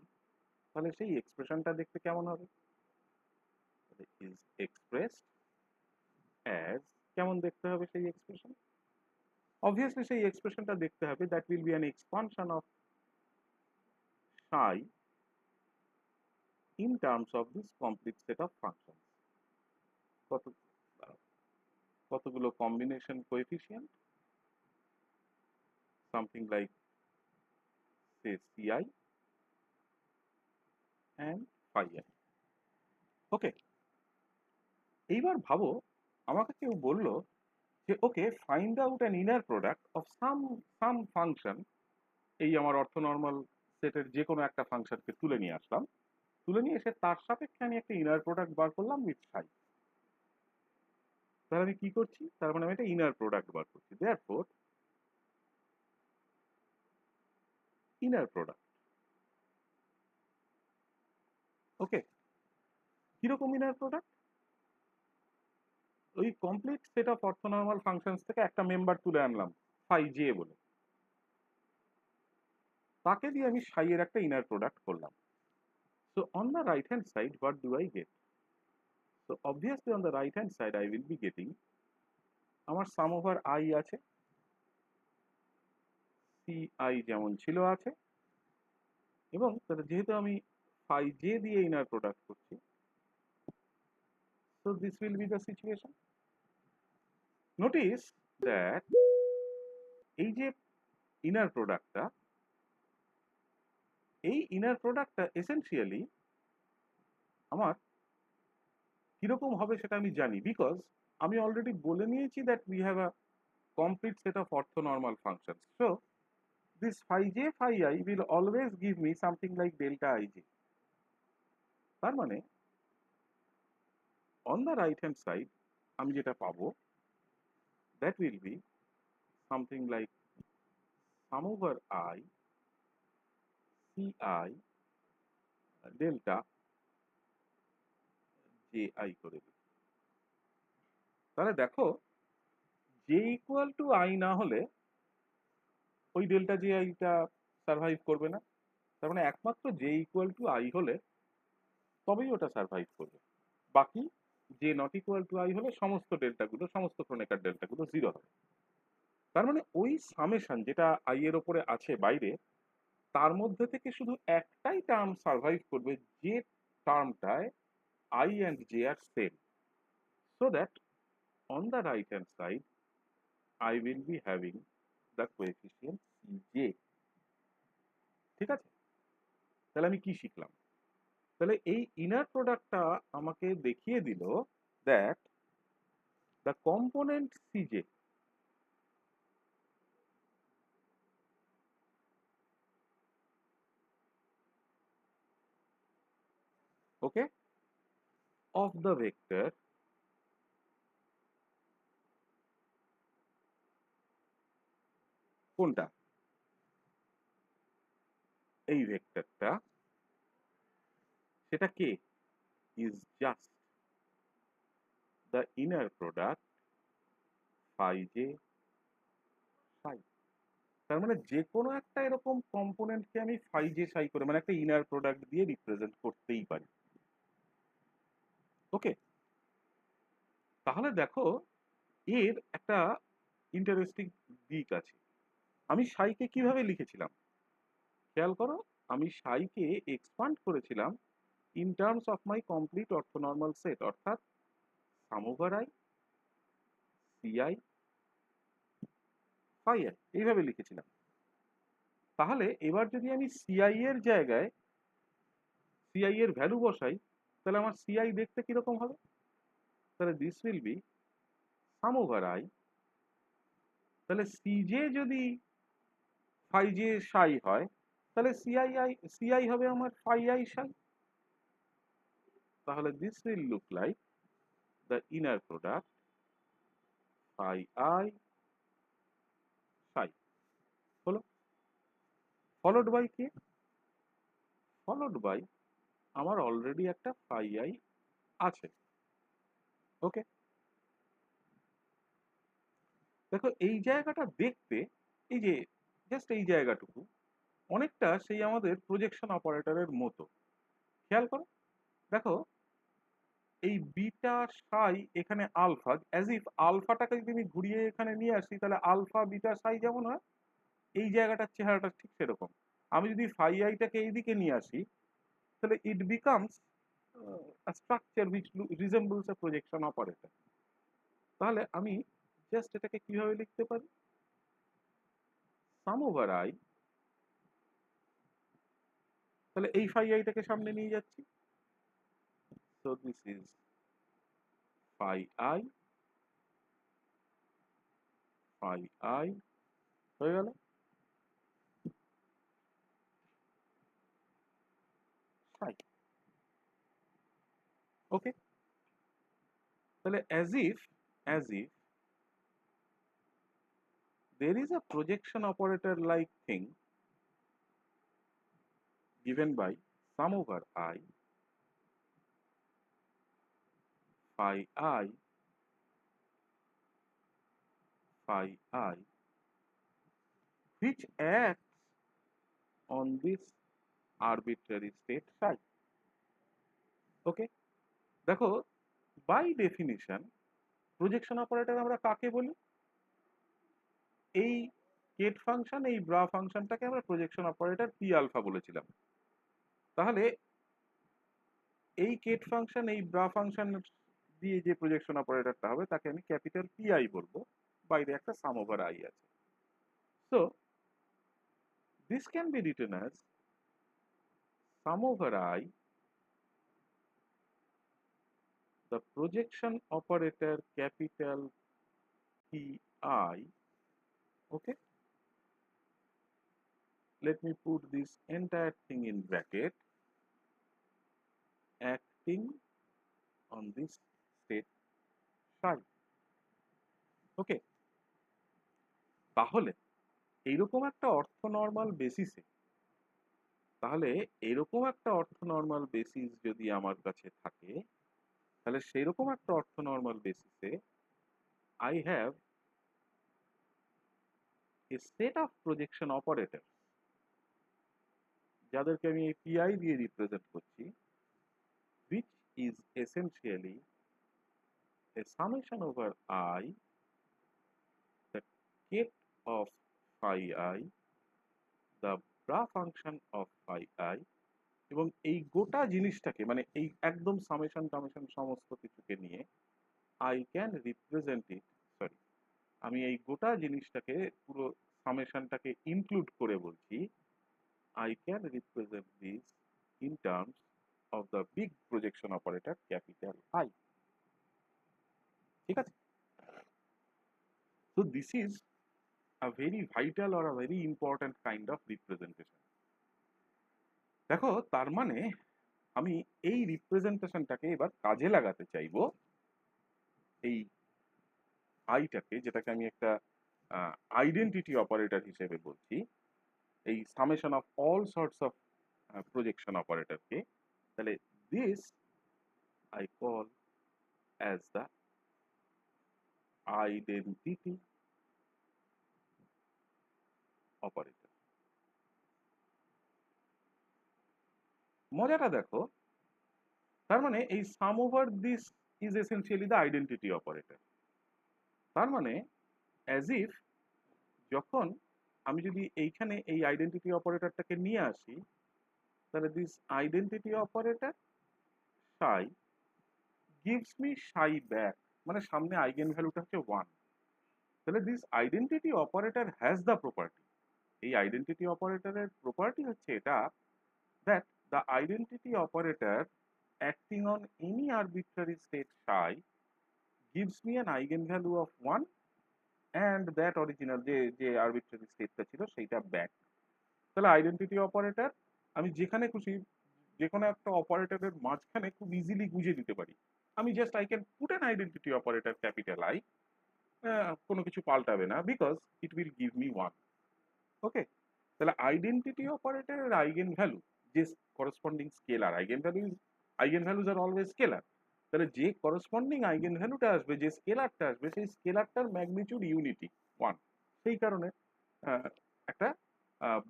তাহলে সেই এক্সপ্রেশনটা দেখতে কেমন হবে? ইজ এক্সপ্রেসড অ্যাজ, কেমন দেখতে হবে সেই এক্সপ্রেশন? অবভিয়াসলি সেই এক্সপ্রেশনটা দেখতে হবে that will be an expansion of psi in terms of this complete set of functions. কত কতগুলো combination coefficient, something like say ci and phi i. Okay, এইবার ভাবো আমাকে কেউ বলল যে okay find out an inner product of some function, এই আমার অর্থনর্মাল সেটের যে কোনো একটা ফাংশনকে তুলে নিয়ে আসলাম, তুলে নিয়ে এসে তার সাপেক্ষে আমি একটা ইনার প্রোডাক্ট বার করলাম উইথ সাই। তাহলে আমি কি করছি? তার মানে আমি একটা ইনার প্রোডাক্ট বার করছি। দেয়ারফর ইনার প্রোডাক্ট, ওকে, কিরকম ইনার প্রোডাক্ট? ওই complete set of orthonormal functions থেকে একটা মেম্বার তুলে আনলাম ফাই জে বলে, তাকে দিয়ে আমি সাই এর একটা ইনার প্রোডাক্ট করলাম। So on the right hand side what do I get? So obviously on the right hand side I will be getting, আমার সাম ওভার আই আছে, সি আই যেমন ছিল আছে, এবং যেহেতু আমি ফাই জে দিয়ে ইনার প্রোডাক্ট করছি, so this will B the situation. Notice that এই যে ইনার প্রোডাক্টটা, এই ইনার প্রোডাক্টটা এসেনশিয়ালি আমার কিরকম হবে সেটা আমি জানি, বিকজ আমি অলরেডি বলে নিয়েছি that we have a complete set of orthonormal functions. So this phi j phi I will always give me something like delta ij. তার মানে on the right hand side আমি যেটা পাবো that will be something like sum over I ci delta ji করে দিই। তাহলে দেখো j equal to I না হলে ওই ডেল্টা জি আইটা সার্ভাইভ করবে না। তার মানে একমাত্র j equal to I হলে তবেই ওটা সার্ভাইভ করবে। বাকি j not equal to I হলে সমস্ত ডেল্টাগুলো, সমস্ত ক্রোনেকার ডেল্টাগুলো 0 হবে। তার মানে ওই সামেশন যেটা আই এর ওপরে আছে বাইরে, তার মধ্যে থেকে শুধু একটাই টার্ম সার্ভাইভ করবে, যে টার্মটায় I and J are same, so that on the right hand side I will be having the coefficient J. ঠিক আছে, তাহলে আমি কি শিখলাম? তাহলে এই ইনার প্রোডাক্টটা আমাকে দেখিয়ে দিল দ্যাট দ্য কম্পোনেন্ট সিজে ওকে of the vector কোনটা? এই ভেক্টরটা, সেটা কে? is just the inner product phi j psi। তার মানে যে কোনো একটা এরকম কম্পোনেন্টকে আমি phi j psi করে মানে একটা ইনার প্রোডাক্ট দিয়ে রিপ্রেজেন্ট করতেই পারি। ওকে, তাহলে দেখো এর একটা ইন্টারেস্টিং দিক আছে। আমি সাইকে কিভাবে লিখেছিলাম খেয়াল করো, আমি সাইকে এক্সপান্ড করেছিলাম in terms of my complete orthonormal set, অর্থাৎ sum over I CI phi I এইভাবে লিখেছিলাম। তাহলে এবার যদি আমি সিআই এর জায়গায় সিআই এর ভ্যালু বসাই, তাহলে আমার সিআই দেখতে কিরকম হবে? তাহলে this will be some over I, তাহলে সিজে যদি ফাই জে সাই হয়, তাহলে সিআই হবে আমার ফাই আই সাই। তাহলে this will look like the inner product phi I psi হলো, ফলোড বাই কি? ফলোড বাই আমার অলরেডি একটা phi I আছে। ওকে, দেখো এই জায়গাটা দেখতে, এই যে জাস্ট এই জায়গাটুকু অনেকটা সেই আমাদের প্রজেকশন অপারেটরের মতো। খেয়াল করো, দেখো এই বিটা সাই এখানে আলফা, অ্যাজ ইফ আলফাটাকে যদি আমি ঘুরিয়ে এখানে নিয়ে আসি তাহলে আলফা বিটা সাই যেমন হয়, এই জায়গাটার চেহারাটা ঠিক সেরকম। আমি যদি ফাই আইটাকে এইদিকে নিয়ে আসি তাহলে it becomes structure which resembles A projection operator. তাহলে আমি জাস্ট এটাকে কিভাবে লিখতে পারি? সাম ওভার আই, তাহলে এই ফাই আইটাকে সামনে নিয়ে যাচ্ছি, so this is phi I, phi I হয়ে গেল সাই। ওকে, তাহলে as if there is a projection operator like thing given by sum over I phi I phi I which acts on this arbitrary state psi. ওকে, দেখো by definition projection operator আমরা কাকে বলি? এই Kate function, এই bra ফাংশনটাকে আমরা projection operator P alpha বলেছিলাম। তাহলে এই কেট ফাংশন, এই ব্রা ফাংশন দিয়ে যে প্রজেকশন অপারেটরটা হবে তাকে আমি ক্যাপিটাল পি আই বলবো, বাইরে একটা সাম ওভার আই আছে। So this can be written as sum over I, the projection operator capital Pi. Okay, let me put this entire thing in bracket, acting on this state psi. Okay, তাহলে এইরকম একটা অর্থনর্মাল বেসিসে, তাহলে এরকম একটা অর্থনর্মাল basis যদি আমার কাছে থাকে, তাহলে সেরকম একটা অর্থনর্মাল বেসিসে I have a set of projection operators যাদেরকে আমি এই pi দিয়ে রিপ্রেজেন্ট করছি, which is essentially a summation over I, the ket of phi I, the bra function of phi I, এবং এই গোটা জিনিসটাকে মানে এই একদম সামেশন টামেশন সমস্ত কিছুকে নিয়ে I can represent it, sorry, আমি এই গোটা জিনিসটাকে পুরো সামেশনটাকে ইনক্লুড করে বলছি I can represent this in terms of the big projection operator capital I. ঠিক আছে? So this is a very vital or a very important kind of representation. দেখো তার মানে আমি এই রিপ্রেজেন্টেশনটাকে এবার কাজে লাগাতে চাইবো, এই আইটাকে, যেটাকে আমি একটা আইডেন্টিটি অপারেটর হিসেবে বলছি, এই summation of all sorts of projection অপারেটরকে, তাহলে this I call as the identity operator. মজাটা দেখো, তার মানে এই sum over this is essentially the identity operator. তার মানে অ্যাজ ইফ যখন আমি যদি এইখানে এই আইডেন্টিটি অপারেটরটাকে নিয়ে আসি, তাহলে this identity operator Sai gives me Sai back, মানে সামনে আইগেন ভ্যালুটা হচ্ছে 1। তাহলে this identity operator has the property, এই আইডেন্টিটি অপারেটরের প্রপার্টি হচ্ছে এটা, that the identity operator acting on any arbitrary state psi gives me an eigenvalue of 1 and that original যে arbitrary স্টেটটা ছিল সেইটা ব্যাক। তাহলে আইডেন্টিটি অপারেটর আমি যেখানে খুশি যে কোনো একটা অপারেটরের মাঝখানে খুব ইজিলি গুঁজে দিতে পারি। আমি just I can put an identity operator capital I কোনো কিছু পাল্টাবে না, because it will give me one. Okay, তাহলে আইডেন্টিটি অপারেটরের আইগেন ভ্যালু যে corresponding scalar, eigenvalues are always scalar, তাহলে যে করসপন্ডিং আইগেন ভ্যালুটা আসবে, যে স্কেলারটা আসবে, সেই স্কেলারটার ম্যাগনিটিউড ইউনিটি ওয়ান। সেই কারণে আহ, একটা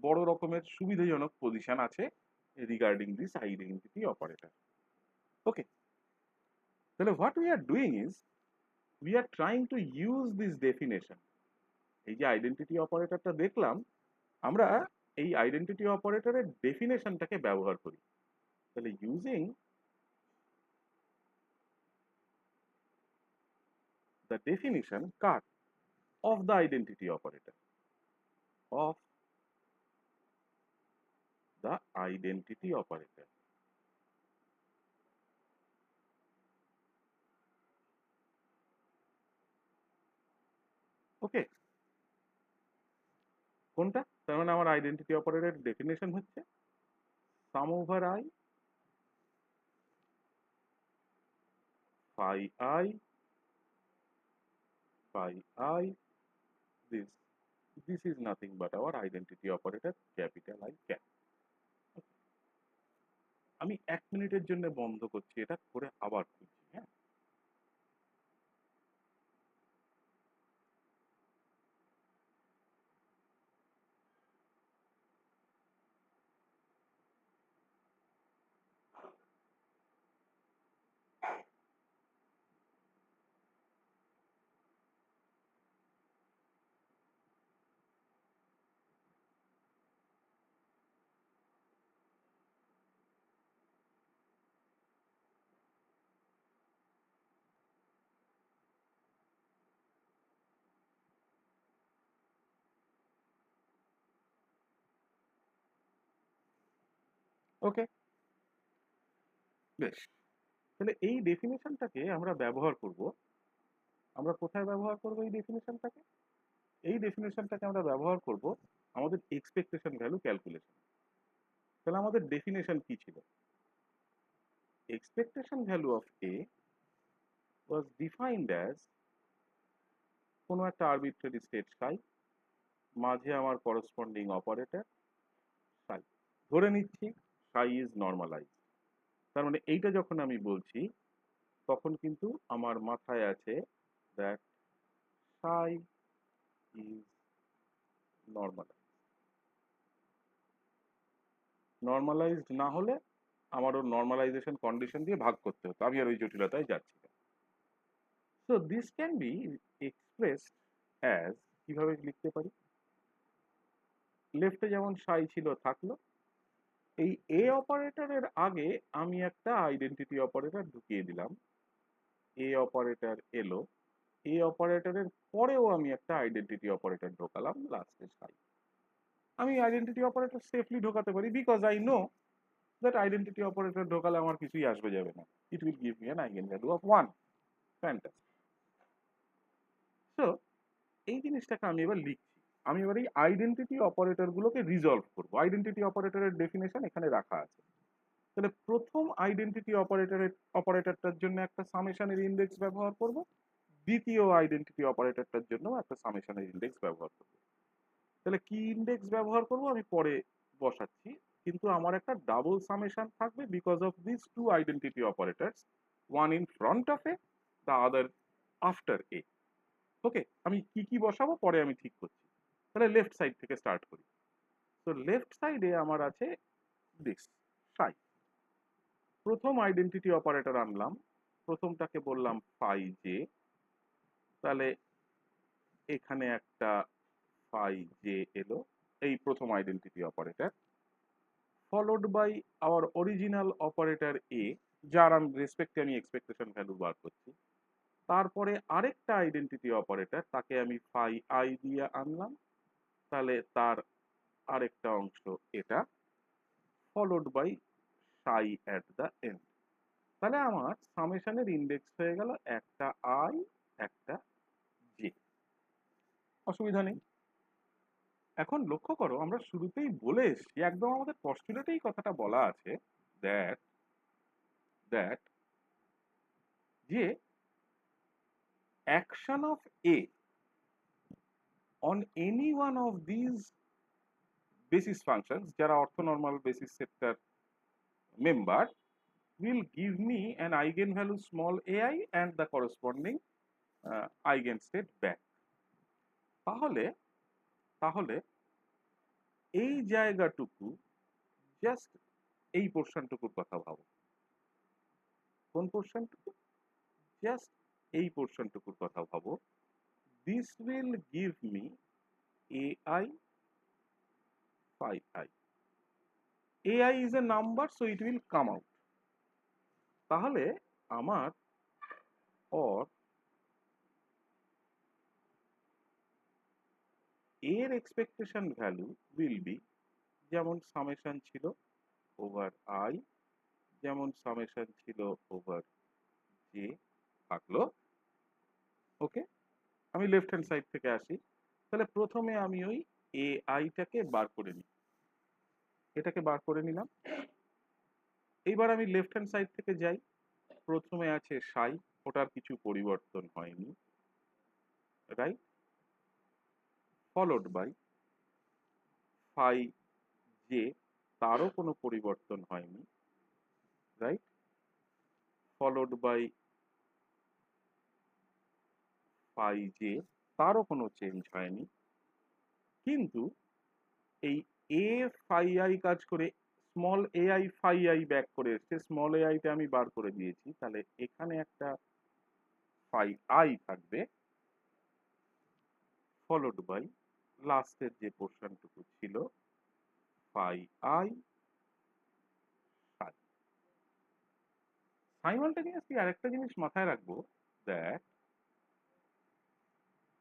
বড় রকমের সুবিধাজনক পজিশন আছে রিগার্ডিং দিস আইডেন্টিটি অপারেটর। ওকে, তাহলে what we are doing is we are trying to use this definition. এই যে আইডেন্টিটি অপারেটরটা দেখলাম, আমরা এই আইডেন্টিটি অপারেটরের ডেফিনেশনটাকে ব্যবহার করি। তাহলে ইউজিং দ্য ডেফিনিশন কার, of the identity operator, of the identity operator. Okay, কোনটা? তার মানে আমার আইডেন্টিটি অপারেটরের ডেফিনেশন হচ্ছে sum over I, phi I, phi I, this. This is nothing but our identity operator capital I cap. আমি 1 মিনিটের জন্য বন্ধ করছি, এটা করে আবার খুলছি। হ্যাঁ, ওকে, বেশ। তাহলে এই ডেফিনেশনটাকে আমরা ব্যবহার করব। আমরা কোথায় ব্যবহার করব এই ডেফিনেশনটাকে? এই ডেফিনেশনটাকে আমরা ব্যবহার করব আমাদের এক্সপেকটেশন ভ্যালু ক্যালকুলেশন। তাহলে আমাদের ডেফিনেশন কি ছিল? Expectation value of A was defined as কোনো একটা আরবিট্রারি স্টেট সাই, মাঝে আমার করসপন্ডিং অপারেটর সাই। ধরে নিচ্ছি সাই ইজ নর্মালাইজ। তার মানে এইটা যখন আমি বলছি, তখন কিন্তু আমার মাথায় আছে that Sai is normalise. Normalised না হলে আমারও নর্মালাইজেশন কন্ডিশন দিয়ে ভাগ করতে হতো, আমি আর ওই জটিলতায় যাচ্ছি না। So this can be expressed as, কিভাবে লিখতে পারি? লেফটে যেমন সাই ছিল থাকলো, এই এ অপারেটরের আগে আমি একটা আইডেন্টিটি অপারেটর ঢুকিয়ে দিলাম, এ অপারেটর এলো, এ অপারেটরের পরেও আমি একটা আইডেন্টিটি অপারেটর ঢোকালাম লাস্টে সাই। আমি আইডেন্টিটি অপারেটর সেফলি ঢোকাতে পারি because I know that identity operator ঢোকালে আমার কিছুই আসবে যাবে না, ইট will give me an eigen value of 1। Fantastic. So এই জিনিসটাকে আমি এবার লিখছি। আমি এবার এই আইডেন্টিটি অপারেটর গুলোকে রিজলভ করবো। আইডেন্টিটি অপারেটরের ডেফিনেশন এখানে রাখা আছে। তাহলে প্রথম আইডেন্টিটি অপারেটরটার জন্য একটা সামেশনের ইন্ডেক্স ব্যবহার করব, দ্বিতীয় আইডেন্টিটি অপারেটরটার জন্য একটা সামেশনের ইন্ডেক্স ব্যবহার করব। তাহলে কি ইন্ডেক্স ব্যবহার করব আমি পরে বসাচ্ছি, কিন্তু আমার একটা ডাবল সামেশন থাকবে because of this two identity operators, one in front of A, the other after A. Okay, আমি কি কি বসাবো পরে আমি ঠিক করছি। তাহলে লেফট সাইড থেকে স্টার্ট করি। তো লেফট সাইডে আমার আছে দিস সাই। প্রথম আইডেন্টিটি অপারেটর আনলাম, প্রথমটাকে বললাম ফাই জে। তাহলে এখানে একটা ফাই জে এলো, এই প্রথম identity operator, followed by our original operator A, যার রেসপেক্টে আমি এক্সপেকটেশন ভ্যালু বার করছি। তারপরে আরেকটা আইডেন্টিটি অপারেটর, তাকে আমি ফাই আই দিয়ে আনলাম, তাহলে তার আরেকটা অংশ এটা, followed by psi at the end. তাহলে আমার সামেশনের ইন্ডেক্স হয়ে গেল একটা আই, একটা জে। অসুবিধা নেই। এখন লক্ষ্য করো, আমরা শুরুতেই বলে এসেছি, একদম আমাদের পস্টুলেটেই কথাটা বলা আছে, দ্যাট দ্যাট যে action of A on any one of these basis functions যারা orthonormal basis সেটটার member will give me an eigenvalue small ai and the corresponding eigenstate back. তাহলে তাহলে এই জায়গাটুকু জাস্ট এই পোর্শনটুকুর কথা ভাবো। কোন পোর্শনটুকু? জাস্ট এই পোর্শনটুকুর কথা ভাবো। This will give me ai phi I. ai is a number, so it will come out. তাহলে আমার or এর এক্সপেকটেশন ভ্যালু will be যেমন সামেশন ছিল ওভার i, যেমন সামেশন ছিল ওভার j থাকলো। ওকে, আমি লেফট হ্যান্ড সাইড থেকে আসি। তাহলে প্রথমে আমি ওই ai টাকে বার করে নিই, এটাকে বার করে নিলাম। এইবার আমি লেফট হ্যান্ড সাইড থেকে যাই। প্রথমে আছে সাই, ওটার কিছু পরিবর্তন হয়নি, right? Followed by phi J, তারও কোনো পরিবর্তন হয়নি, right? Followed by phi J, তারও কোনো চেঞ্জ হয়নি। কিন্তু এই এ ফাই আই কাজ করে small A I phi I back করে এসছে, স্মল এ আইটা আমি বার করে দিয়েছি। তাহলে এখানে একটা ফাই আই থাকবে, ফলোড বাই লাস্টের যে পোর্শনটুকু ছিল ফাই আই ফাই। সাইমালটেনিয়াসলি আরেকটা জিনিস মাথায় রাখবো, দ্যাট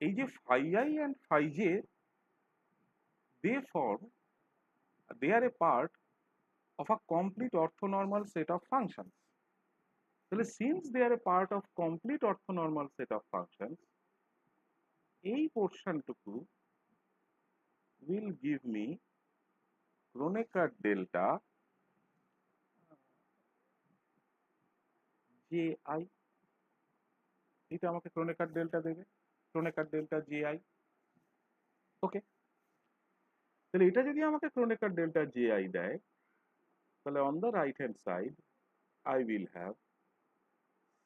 এই যে phi I and phi J, they are a part of a complete orthonormal set of functions. তাহলে since they are a part of complete orthonormal set of functions, এই পোর্শনটুকু will give me Kronecker delta ji, এটা আমাকে Kronecker delta দেবে, Kronecker delta ji। ওকে, তাহলে এটা যদি আমাকে Kronecker delta ji দেয়, তাহলে on the right hand side I will have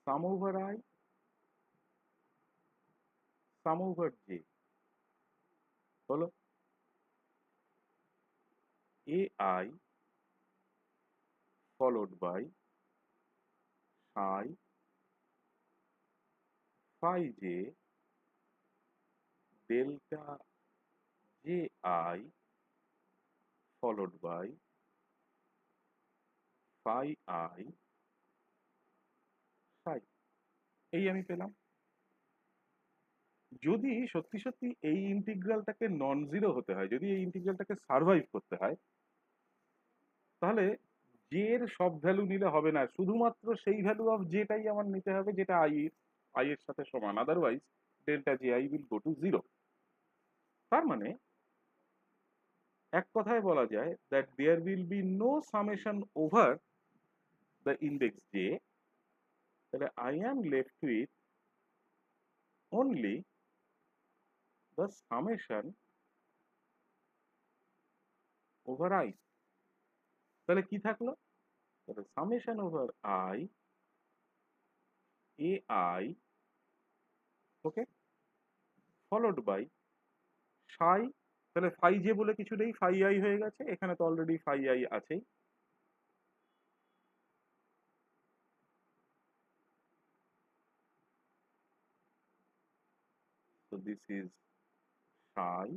sum over I, sum over j হলো ai followed by psi phi j delta ji followed by phi I psi। এই আমি পেলাম। যদি সত্যি সত্যি এই ইন্টিগ্রালটাকে নন জিরো হতে হয়, যদি এই ইন্টিগ্রালটাকে সার্ভাইভ করতে হয়, তাহলে জে এর সব ভ্যালু নিলে হবে না, শুধুমাত্র সেই ভ্যালু অফ জেটাই আমার নিতে হবে যেটা আই এর সাথে সমান, otherwise delta J I will go to zero. তার মানে এক কথায় বলা যায় that there will be no summation over the index J. তাহলে I am left with only the summation over I। তাহলে কি থাকলো? তাহলে summation over I ai, okay, followed by psi। তাহলে phi j বলে কিছু নেই, phi I হয়ে গেছে, এখানে তো অলরেডি phi I আছেই। So this is psi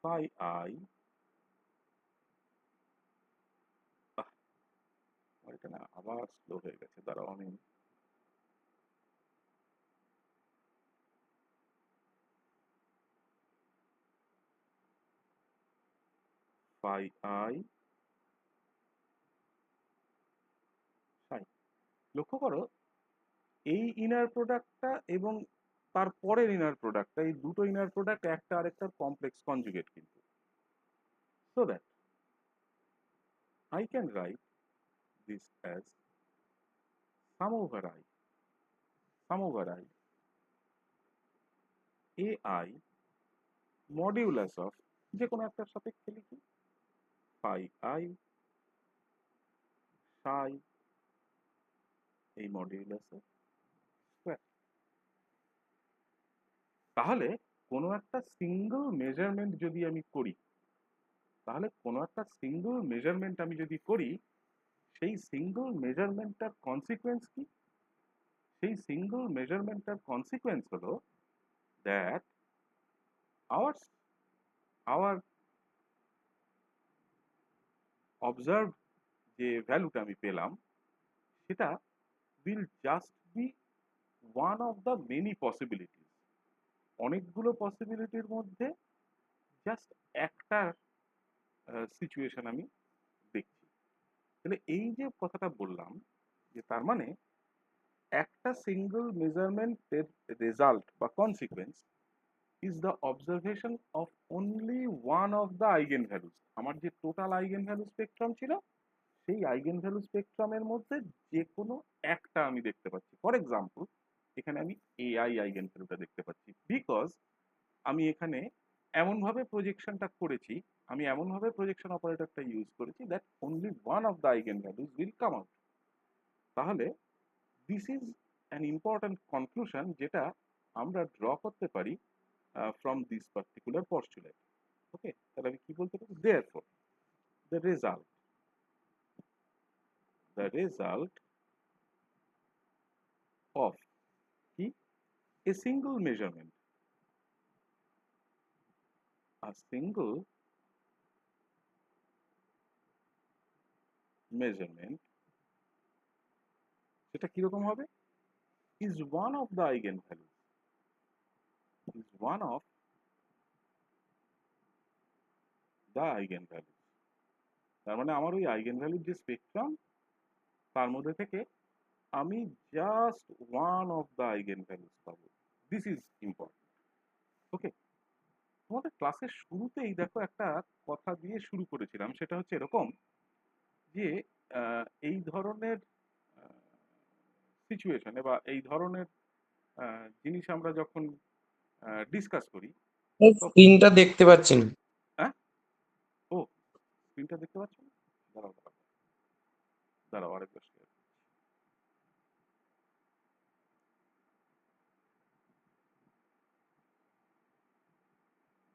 phi I, এটা না আবার স্লো হয়ে গেছে, দাঁড়াও আমি phi I psi। লক্ষ্য করো এই ইনার প্রোডাক্টটা এবং তার পরের ইনার প্রোডাক্টটা, এই দুটো ইনার প্রোডাক্ট একটা আরেকটার কমপ্লেক্স কনজুগেট কিন্তু। So that I can write this as sum over I some over I A I modulus of যে কোনো একটা সাপেক্ষে লিখি পাই আই সাই এই মডিউলাসের স্কয়ার। তাহলে কোনো একটা সিঙ্গল মেজারমেন্ট যদি আমি করি, তাহলে কোনো একটা সিঙ্গল মেজারমেন্ট আমি যদি করি, সেই সিঙ্গল মেজারমেন্টটার কনসিকুয়েন্স কি? সেই সিঙ্গল মেজারমেন্টটার কনসিকুয়েন্স হলো দ্যাট আওয়ার আওয়ার অবজার্ভ যে ভ্যালুটা আমি পেলাম সেটা will just be one of the many possibilities. অনেকগুলো পসিবিলিটির মধ্যে জাস্ট একটা সিচুয়েশন আমি দেখছি। তাহলে এই যে কথাটা বললাম যে তার মানে একটা সিঙ্গল মেজারমেন্টের রেজাল্ট বা consequence is the observation of only one of the eigen values. আমার যে টোটাল আইগেন ভ্যালু স্পেকট্রাম ছিল সেই আইগেন ভ্যালু স্পেকট্রামের মধ্যে যে কোনো একটা আমি দেখতে পাচ্ছি। ফর এক্সাম্পল এখানে আমি এআই আইগেন ভ্যালুটা দেখতে পাচ্ছি বিকজ আমি এখানে এমনভাবে প্রজেকশনটা করেছি, আমি এমনভাবে প্রজেকশন অপারেটরটা ইউজ করেছি that only one of the eigenvalues will come out. তাহলে this is an important conclusion যেটা আমরা ড্র করতে পারি from this particular postulate. Okay, তাহলে আমি কি বলতে পারি? দেয়ারফর দ্য রেজাল্ট অফ কি a single measurement সেটা কিরকম হবে? is one of the eigenvalues is one of the eigenvalues। তার মানে আমার ওই আইগেনভ্যালুর যে স্পেকট্রাম তার মধ্যে থেকে আমি জাস্ট ওয়ান অফ দ্য আইগেনভ্যালুস পাবো। This is important. ওকে, তোমাদের ক্লাসের শুরুতেই দেখো একটা কথা দিয়ে শুরু করেছিলাম, সেটা হচ্ছে এরকম যে এই ধরনের সিচুয়েশনে বা এই ধরনের জিনিস আমরা যখন ডিসকাস করি স্ক্রিনটা দেখতে পাচ্ছি না। হ্যাঁ, ও স্ক্রিনটা দেখতে পাচ্ছ না? দাঁড়াও দাঁড়াও দাঁড়াও আরেকবার শেয়ার।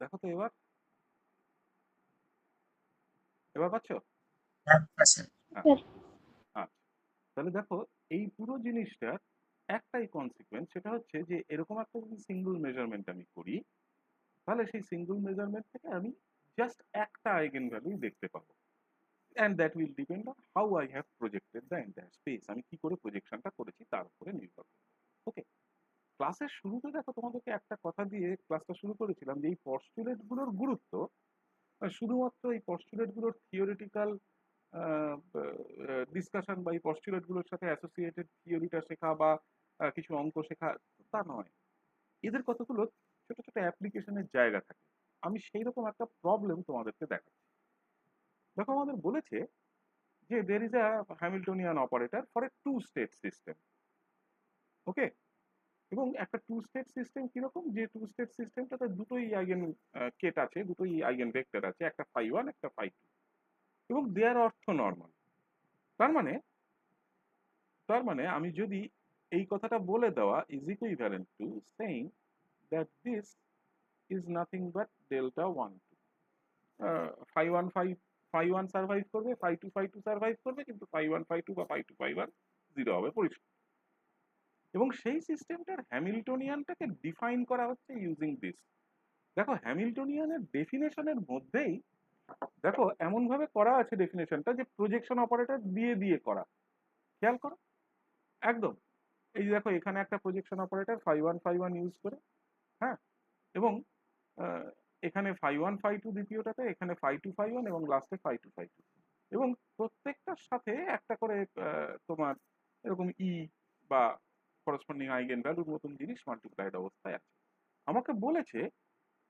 দেখো তো এবার পাচ্ছ? হ্যাঁ, আচ্ছা। তাহলে দেখো এই পুরো জিনিসটার একটাই কনসিকুয়েন্স, সেটা হচ্ছে যে এরকম একটা যদি সিঙ্গল মেজারমেন্ট আমি করি তাহলে সেই সিঙ্গল মেজারমেন্ট থেকে আমি জাস্ট একটা আইগেন ভ্যালুই দেখতে পাবো। And that will depend on how I have projected the entire space. আমি কি করে প্রজেকশনটা করেছি তার উপরে নির্ভর করবে। ওকে, ক্লাসের শুরুতে দেখো তোমাদেরকে একটা কথা দিয়ে ক্লাসটা শুরু করেছিলাম যে এই পস্টুলেটগুলোর গুরুত্ব শুধুমাত্র এই পস্টুলেটগুলোর থিওরিটিক্যাল ডিসকাশন বা এই পস্টুলেটগুলোর সাথে অ্যাসোসিয়েটেড থিওরিটা শেখা বা কিছু অঙ্ক শেখা তা নয়। এদের কতগুলো ছোট ছোট অ্যাপ্লিকেশনের জায়গা থাকে। আমি সেই রকম একটা প্রবলেম তোমাদেরকে দেখাচ্ছি। দেখো আমাদের বলেছে যে there is a Hamiltonian operator for a two state system। ওকে, এবং একটা টু স্টেট সিস্টেম কিরকম, যে টু স্টেট সিস্টেমটাতে দুটোই আইগেন কেট আছে, দুটোই আইগেন ভেক্টর আছে, একটা ফাই ওয়ান একটা ফাই টু, এবং দেয়ার অর্থ নর্মাল। তার মানে আমি যদি এই কথাটা বলে দেওয়া is equivalent to saying that this is nothing but delta one two. Phi one phi one survive করবে, ফাই টু সার্ভাইভ করবে, কিন্তু ফাই ওয়ান ফাই টু বা ফাই ওয়ান জিরো হবে পরিষ্কার। এবং সেই সিস্টেমটার হ্যামিল্টনিয়ানটাকে ডিফাইন করা হচ্ছে ইউজিং দিস। দেখো হ্যামিল্টনিয়ানের ডেফিনেশনের মধ্যেই দেখো এমন ভাবে করা আছে ডেফিনেশনটা যে প্রজেকশন অপারেটর দিয়ে দিয়ে করা। খেয়াল করো একদম, এই দেখো এখানে একটা projection operator phi one use করে, হ্যাঁ, এবং এখানে ফাই ওয়ান ফাই টু দ্বিতীয়টাতে, এখানে ফাই ওয়ান এবং লাস্টে ফাই টু, এবং প্রত্যেকটার সাথে একটা করে তোমার এরকম বা করসপন্ডিং আইগেন ভ্যালুর মতন জিনিস মাল্টিপ্লাইড অবস্থায় আছে। আমাকে বলেছে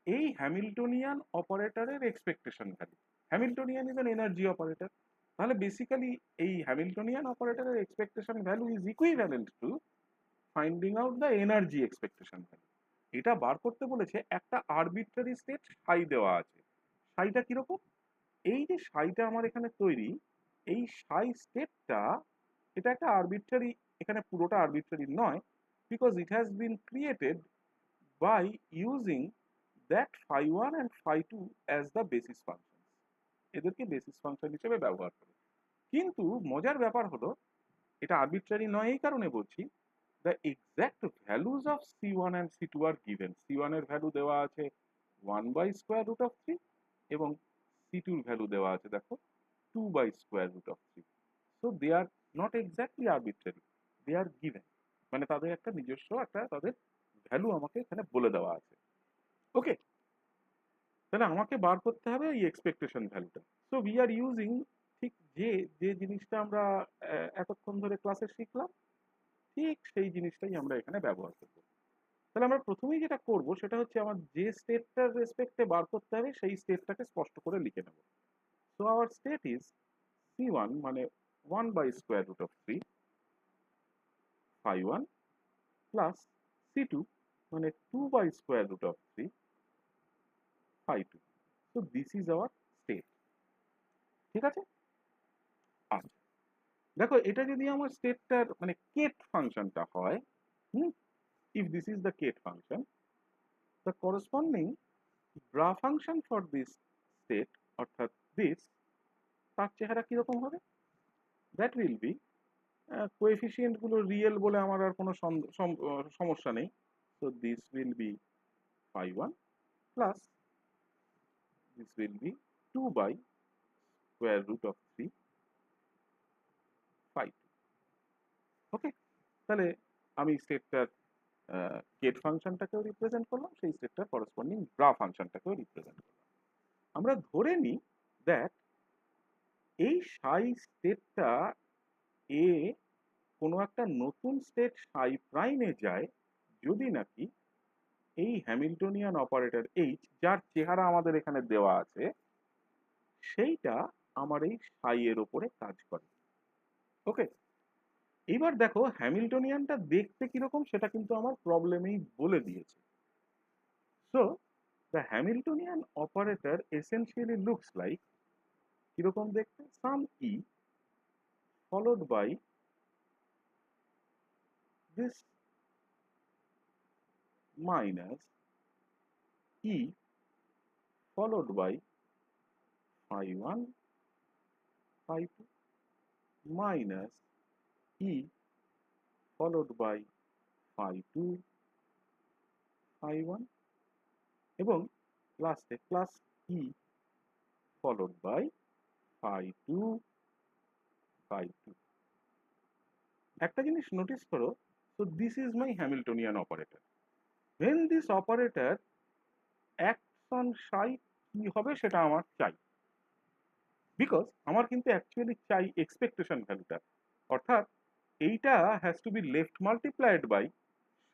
এই হ্যামিল্টনিয়ান অপারেটরের expectation value, Hamiltonian is an energy operator, তাহলে বেসিক্যালি এই হ্যামিল্টনিয়ান অপারেটরের expectation value is equivalent two finding out the energy expectation value. এটা বার করতে বলেছে একটা আরবিট্রারি স্টেট সাই দেওয়া আছে। সাইটা কিরকম? এই যে সাইটা আমার এখানে তৈরি, এই সাই স্টেটটা, এটা একটা আরবিট্রারি, এখানে পুরোটা আরবিট্রারি নয়, because it has been created by using that phi 1 and phi 2 as the basis function। এদেরকে বেসিস ফাংশন হিসেবে ব্যবহার করে। কিন্তু মজার ব্যাপার হলো, এটা আরবিট্রারি নয় এই কারণে বলছি, the exact values of c1 and c2 are given. c1 এর ভ্যালু দেওয়া আছে 1/√3 এবং c2 এর ভ্যালু দেওয়া আছে দেখো 2/√3। So they are not exactly arbitrary, they are given, মানে তাদের একটা নিজস্ব একটা তাদের ভ্যালু আমাকে এখানে বলে দেওয়া আছে। ওকে, তাহলে আমাকে বার করতে হবে এই এক্সপেকটেশন ভ্যালুটা। সো উই আর ইউজিং ঠিক যে যে জিনিসটা আমরা এতক্ষণ ধরে ক্লাসে শিখলাম, ঠিক সেই জিনিসটাই আমরা এখানে ব্যবহার করব। তাহলে আমরা প্রথমেই যেটা করব সেটা হচ্ছে আমার যে স্টেটটার রেসপেক্টে বার করতে হবে সেই স্টেটটাকে স্পষ্ট করে লিখে নেব। So our state is c1 মানে 1/√3 phi 1 প্লাস c2 মানে 2/√3 phi 2। So this is our state. ঠিক আছে? আচ্ছা, দেখো এটা যদি আমার স্টেটটার মানে কেট ফাংশনটা হয়, হুম, if this is the Kate function, the corresponding bra function for this state অর্থাৎ this, তার চেহারা কিরকম হবে? that will be কোএফিসিয়েন্ট গুলো রিয়েল বলে আমার আর কোনো সমস্যা নেই। so this will be phi 1 plus this will be 2/√3 phi 2। ওকে, তাহলে আমি স্টেটটার কেট ফাংশনটাকেও রিপ্রেজেন্ট করলাম, সেই স্টেটটার করসপন্ডিং ব্রা ফাংশনটাকেও রিপ্রেজেন্ট করলাম। আমরা ধরে নিই দ্যাট এই সাই স্টেটটা এ কোনো একটা নতুন স্টেট সাই প্রাইমে যায় যদি নাকি এই হ্যামিল্টনিয়ান অপারেটর এইচ, যার চেহারা আমাদের এখানে দেওয়া আছে, সেইটা আমার এই সাই এর ওপরে কাজ করে। ওকে, এইবার দেখো হ্যামিল্টনিয়ানটা দেখতে কিরকম সেটা কিন্তু আমার প্রবলেমেই বলে দিয়েছে। So the Hamiltonian operator essentially looks like, কিরকম দেখতে, sum E followed by this minus e followed by phi 1 phi 2 minus e followed by phi 2 phi 1 এবং লাস্টে plus e followed by phi 2 phi 2। একটা জিনিস নোটিস করো, so this is my Hamiltonian operator। when this operator acts on psi, কি হবে সেটা আমার চাই, বিকজ আমার কিন্তু অ্যাকচুয়ালি চাই এক্সপেকটেশন ভ্যালুটা, অর্থাৎ এইটা has to be left multiplied by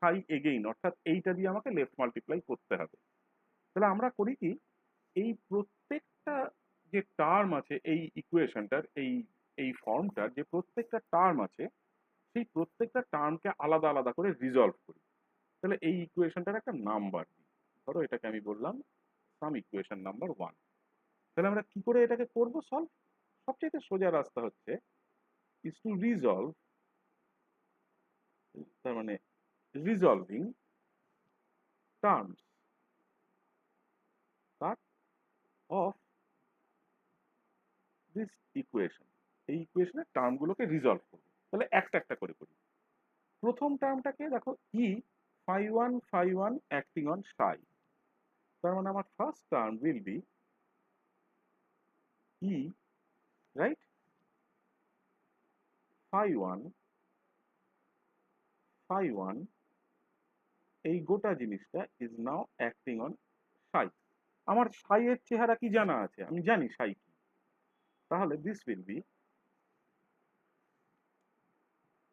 psi again, অর্থাৎ এইটা দিয়ে আমাকে লেফট মাল্টিপ্লাই করতে হবে। তাহলে আমরা করি কি, এই প্রত্যেকটা যে টার্ম আছে এই ইকুয়েশনটার, এই ফর্মটার যে প্রত্যেকটা টার্ম আছে, সেই প্রত্যেকটা টার্মকে আলাদা আলাদা করে রিজলভ করি। তাহলে এই ইকুয়েশনটার একটা নাম্বার দিই, ধরো এটাকে আমি বললাম সাম ইকুয়েশন নাম্বার 1। তাহলে আমরা কি করে এটাকে করব সলভ? সবচেয়ে সোজা রাস্তা হচ্ছে is to resolve, তার মানে resolving terms that of this equation। এই ইকুয়েশনের টার্মগুলোকে রিজলভ করব। তাহলে একটা একটা করে করি। প্রথম টার্মটাকে দেখো E phi 1 phi 1 acting on psi, তার মানে আমার first term will be E, right, phi 1 phi 1, এই গোটা জিনিসটা ইজ নাও অ্যাক্টিং অন সাই। আমার সাই এর চেহারা কি জানা আছে, আমি জানি সাই কি, তাহলে this will be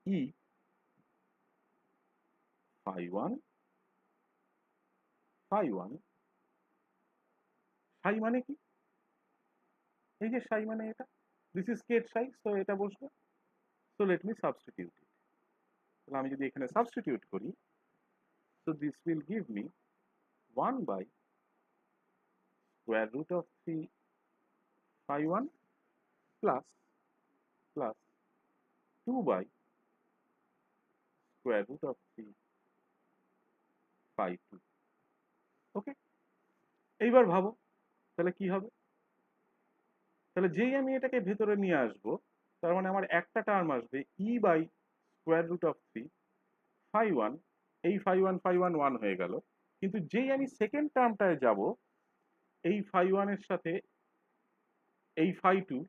E phi 1 phi 1। সাই মানে কি? এই যে সাই মানে এটা, this is Kate Sai, so এটা বসবে। সো লেট মি সাবস্টিটিউট ইট। তাহলে আমি যদি এখানে সাবস্টিটিউট করি, so this will give me 1 by square root of 3 phi 1 plus 2 by square root of 3 phi 2. ওকে, এইবার ভাবো তাহলে কি হবে। তাহলে যেই আমি এটাকে ভেতরে নিয়ে আসবো, তার মানে আমার একটা টার্ম আসবে E by square root of 3 phi 1, এই ফাই 1 ফাই 1 1 হয়ে গেল। কিন্তু যেই আমি সেকেন্ড টার্মটায় যাব, এই ফাই 1 এর সাথে এই ফাই 2,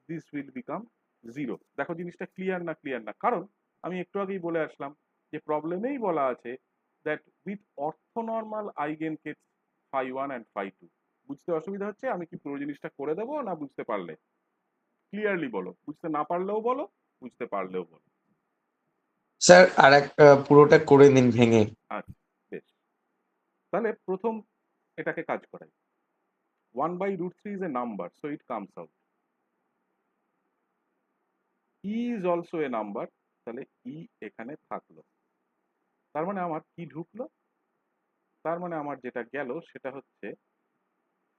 দিস উইল বিকাম 0। দেখো জিনিসটা ক্লিয়ার না ক্লিয়ার না, কারণ আমি একটু আগেই বলে আসলাম যে প্রবলেমেই বলা আছে that with orthonormal eigenkets phi 1 and phi 2। বুঝতে অসুবিধা হচ্ছে? আমি কি পুরো জিনিসটা করে দেবো, না বুঝতে পারলে ক্লিয়ারলি বলো, বুঝতে না পারলেও বলো, বুঝতে পারলেও বলো। স্যার আর এক পুরোটা করে দিন ভেঙে। আচ্ছা, বেশ। তাহলে প্রথম এটাকে কাজ করাই। 1 by root 3 is a number, so it comes out. E is also a number, তাহলে E এখানে থাকলো। তার মানে আমার কি ঢুকলো? তার মানে আমার যেটা গেল সেটা হচ্ছে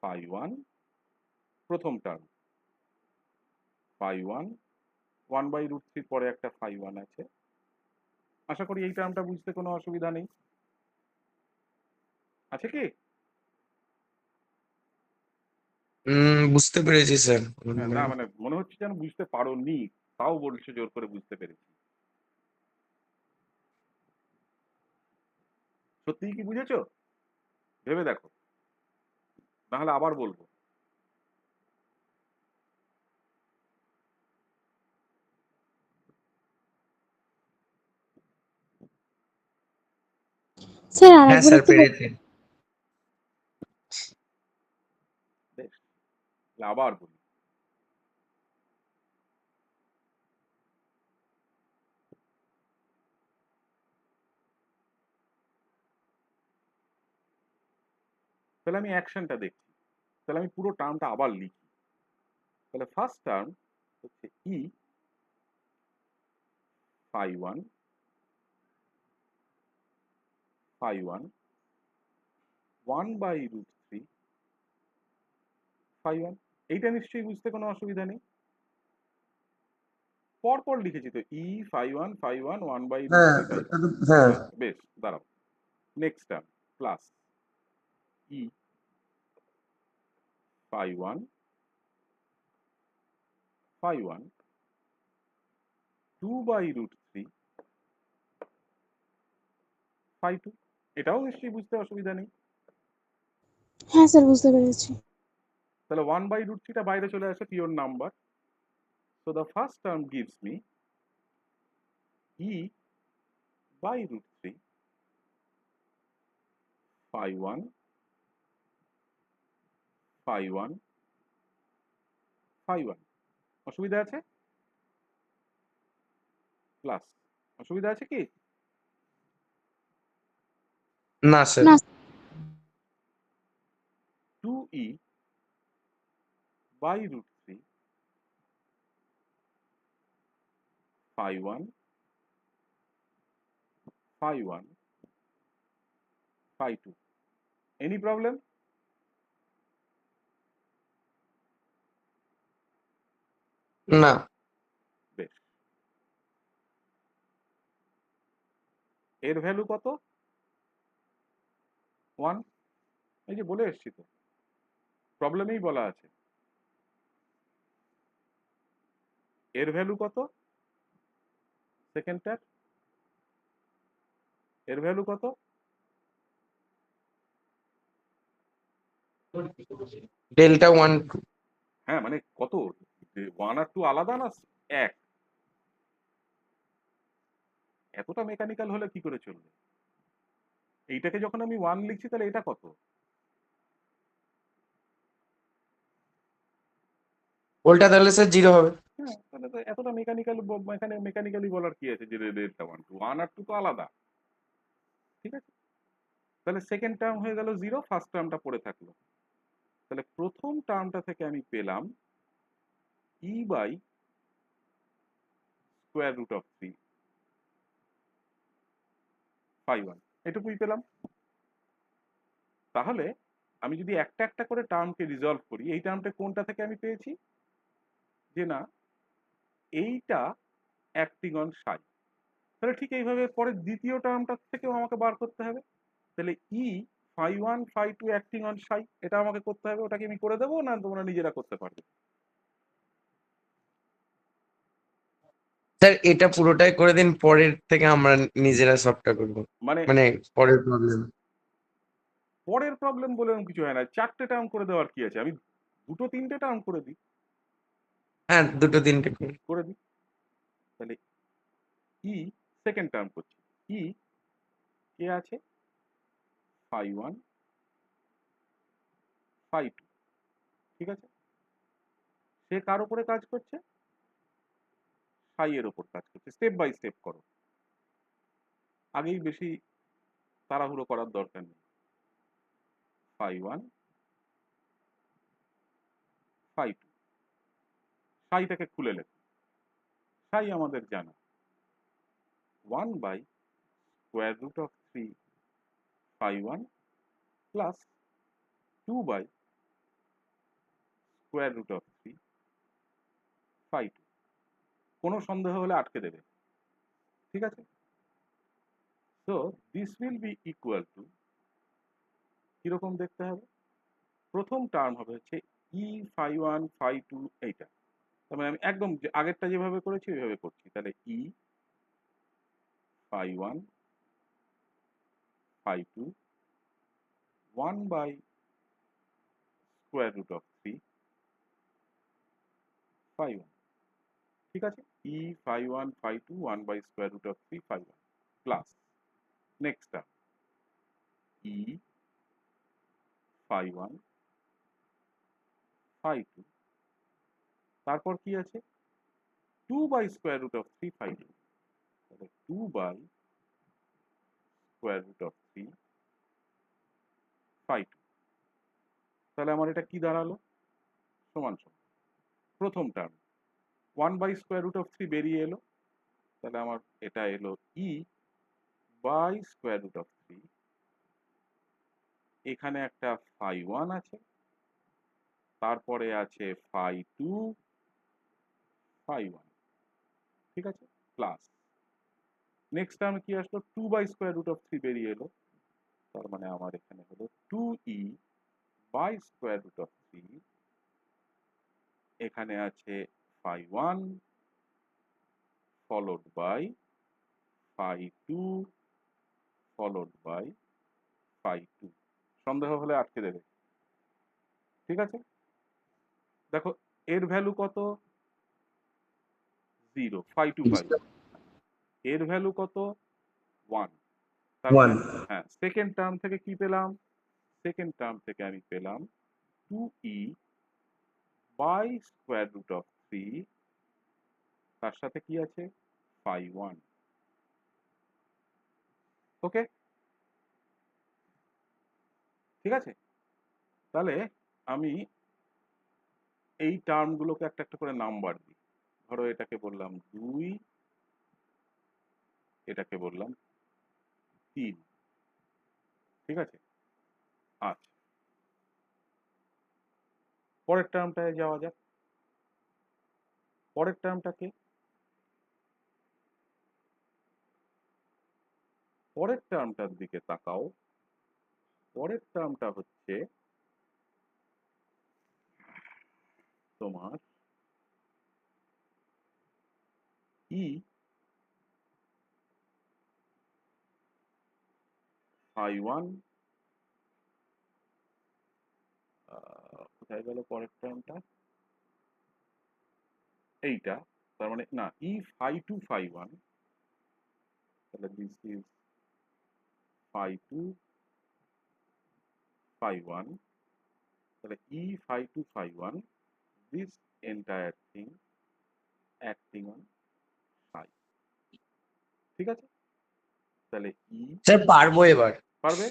phi 1 প্রথম টার্ম, phi 1 1 by root 3 পরে একটা phi 1 আছে। আশা করি এই টার্মটা বুঝতে কোনো অসুবিধা নেই, আছে কি? বুঝতে পেরেছি স্যার। হ্যাঁ, না মানে মনে হচ্ছে যেন বুঝতে পারোনি, তাও বলছো জোর করে বুঝতে পেরেছি। সত্যিই কি বুঝেছো? ভেবে দেখো, নাহলে আবার বলবো। স্যার হ্যাঁ আরেকবার স্যার একটু পেরেছি। বেশ, তাহলে আবার বলি। তাহলে আমি অ্যাকশনটা দেখছি, তাহলে আমি পুরো টার্মটা আবার লিখি। তাহলে ফার্স্ট টার্ম হচ্ছে ই phi 1 phi 1 1 by root 3 phi 1। এইটা নিশ্চয়ই বুঝতে কোনো অসুবিধা নেই, পরপর লিখেছি তো, E phi 1 phi 1 1 by root হ্যাঁ 3 ফাই 1। হ্যাঁ। আচ্ছা বেশ, দাঁড়াও। Next term plus E phi 1 phi 1 2 by root 3 phi 2। এটাও নিশ্চয়ই বুঝতে অসুবিধা নেই। হ্যাঁ স্যার বুঝতে পেরেছি। তাহলে 1 বাই রুট 3টা বাইরে চলে আসে, pure number. So the first term gives me E by root 3 phi 1 phi 1 phi 1। অসুবিধা আছে? প্লাস, অসুবিধা আছে কি? না স্যার। না 2e by root 3 phi 1 phi 1 phi 2। Any problem? না বেশ, এর ভ্যালু কত? 1। এই যে বলে এসছি তো, প্রবলেমেই বলা আছে। এর ভ্যালু কত? সেকেন্ডটার এর ভ্যালু কত? ডেল্টা 1 2। হ্যাঁ মানে কত? 1 আর 2 আলাদা না এক? এতটা মেকানিক্যাল হলে কি করে চলবে? এইটাকে যখন আমি 1 লিখছি, তাহলে এটা কত? ওল্টা তাহলে স্যার 0 হবে। হ্যাঁ, তাহলে তো এতটা মেকানিক্যালি বলার কি আছে যে ডেল্টা 1 2 1 আর 2 তো আলাদা। ঠিক আছে, তাহলে সেকেন্ড টার্ম হয়ে গেল 0, ফার্স্ট টার্মটা পড়ে থাকলো। তাহলে প্রথম টার্মটা থেকে আমি পেলাম E by square root of 3 phi one, এটুকুই পেলাম। তাহলে আমি যদি একটা একটা করে টার্মকে রিজলভ করি, এই টার্মটা কোনটা থেকে আমি পেয়েছি, যে না এইটা অ্যাক্টিং অন সাই, তাহলে ঠিক এইভাবে পরে দ্বিতীয় টার্মটার থেকেও আমাকে বার করতে হবে। তাহলে E phi one phi two acting on psi, এটা আমাকে করতে হবে। ওটাকে আমি করে দেবো না তোমরা নিজেরা করতে পারবে? স্যার এটা পুরোটাই করে দিন, পরের থেকে আমরা নিজেরা সবটা করবো, মানে মানে পরের প্রবলেম। পরের প্রবলেম বলে এরকম কিছু হয় না, চারটে টার্ম করে দেওয়ার কি আছে, আমি দুটো তিনটে টার্ম করে দিই। হ্যাঁ, দুটো তিনটে করে। করে দিই। তাহলে ই সেকেন্ড টার্ম করছি, ই কে আছে, ফাই ওয়ান ফাই টু, ঠিক আছে। সে কার উপরে কাজ করছে, সাই এর ওপর কাজ করছে। স্টেপ বাই স্টেপ করো, আগেই বেশি তাড়াহুড়ো করার দরকার নেই। ফাই ওয়ান ফাই টু, সাইটাকে খুলে লেখো। সাই আমাদের জানা 1/√3 phi one plus 2/√3 phi two. কোনো সন্দেহ হলে আটকে দেবে, ঠিক আছে। So this will be equal to, কিরকম দেখতে হবে, প্রথম টার্ম হবে হচ্ছে ই ফাই ওয়ান ফাই টু, এইটা। তার মানে আমি একদম আগেরটা যেভাবে করেছি ওইভাবে করছি। তাহলে E phi one phi two 1/√3 phi one, ঠিক আছে। E phi one phi two 1/√3 phi one plus next term E phi one phi two, তারপর কি আছে 2/√3 ফাই টু, তাহলে 2/√3 ফাই টু। তাহলে আমার এটা কি দাঁড়ালো, সমান সমান প্রথম টার্ম 1/√3 বেরিয়ে এলো, তাহলে আমার এটা এলো e/√3, এখানে একটা ফাই ওয়ান আছে, তারপরে আছে ফাই টু ফাই ওয়ান, ঠিক আছে, প্লাস নেক্সট টার্ম কি আসলো 2/√3 বেরিয়ে এলো, তার মানে আমার এখানে হলো 2e/√3, এখানে আছে phi one followed by phi two followed by phi two. সন্দেহ হলে আটকে দেবে, ঠিক আছে। দেখো এর ভ্যালু কত, 0, ফাই টু ফাই, এর ভ্যালু কত 1, তার মানে 1 হ্যাঁ সেকেন্ড টার্ম থেকে কি পেলাম, সেকেন্ড টার্ম থেকে আমি পেলাম 2e/√3, তার সাথে কি আছে ফাই ওয়ান। ওকে, ঠিক আছে। তাহলে আমি এই টার্মগুলোকে একটা একটা করে নাম্বার দিই। ধরো এটাকে বললাম 2, এটাকে বললাম 3, ঠিক আছে। আচ্ছা, পরের টার্মটায় যাওয়া যাক। পরের টার্মটাকে, পরের টার্মটার দিকে তাকাও। পরের টার্মটা হচ্ছে তোমার ই ফাই ওয়ান, কোথায় গেল পরের টার্মটা, এইটা। তার মানে না E phi two phi one, তাহলে this is phi two phi one, তাহলে E phi two phi one, this entire thing acting on psi, ঠিক আছে। তাহলে ই, স্যার পারবো এবার। পারবে,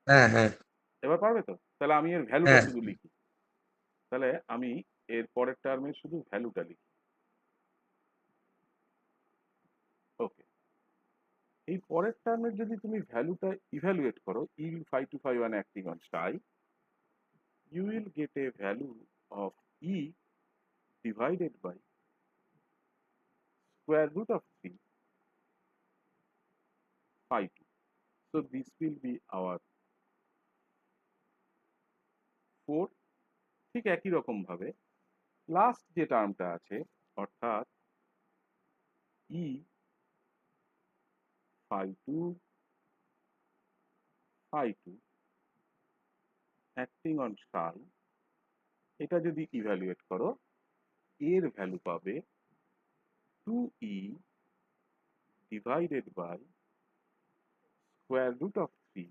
হ্যাঁ হ্যাঁ এবার পারবে তো। তাহলে আমি এর ভ্যালুটা হ্যাঁ। শুধু লিখি, তাহলে আমি এর পরের টার্মের শুধু ভ্যালুটা লিখি। ওকে, এই পরের টার্মের যদি তুমি ভ্যালুটা ইভ্যালুয়েট করো, E phi two phi one acting on psi, you will get a value of e divided by square root of 3 phi 2. So this will be our 4. ঠিক একই রকম ভাবে লাস্ট যে টার্মটা আছে অর্থাৎ e phi 2 phi 2 acting on psi, এটা যদি evaluate করো এর ভ্যালু পাবে 2e divided by square root of 3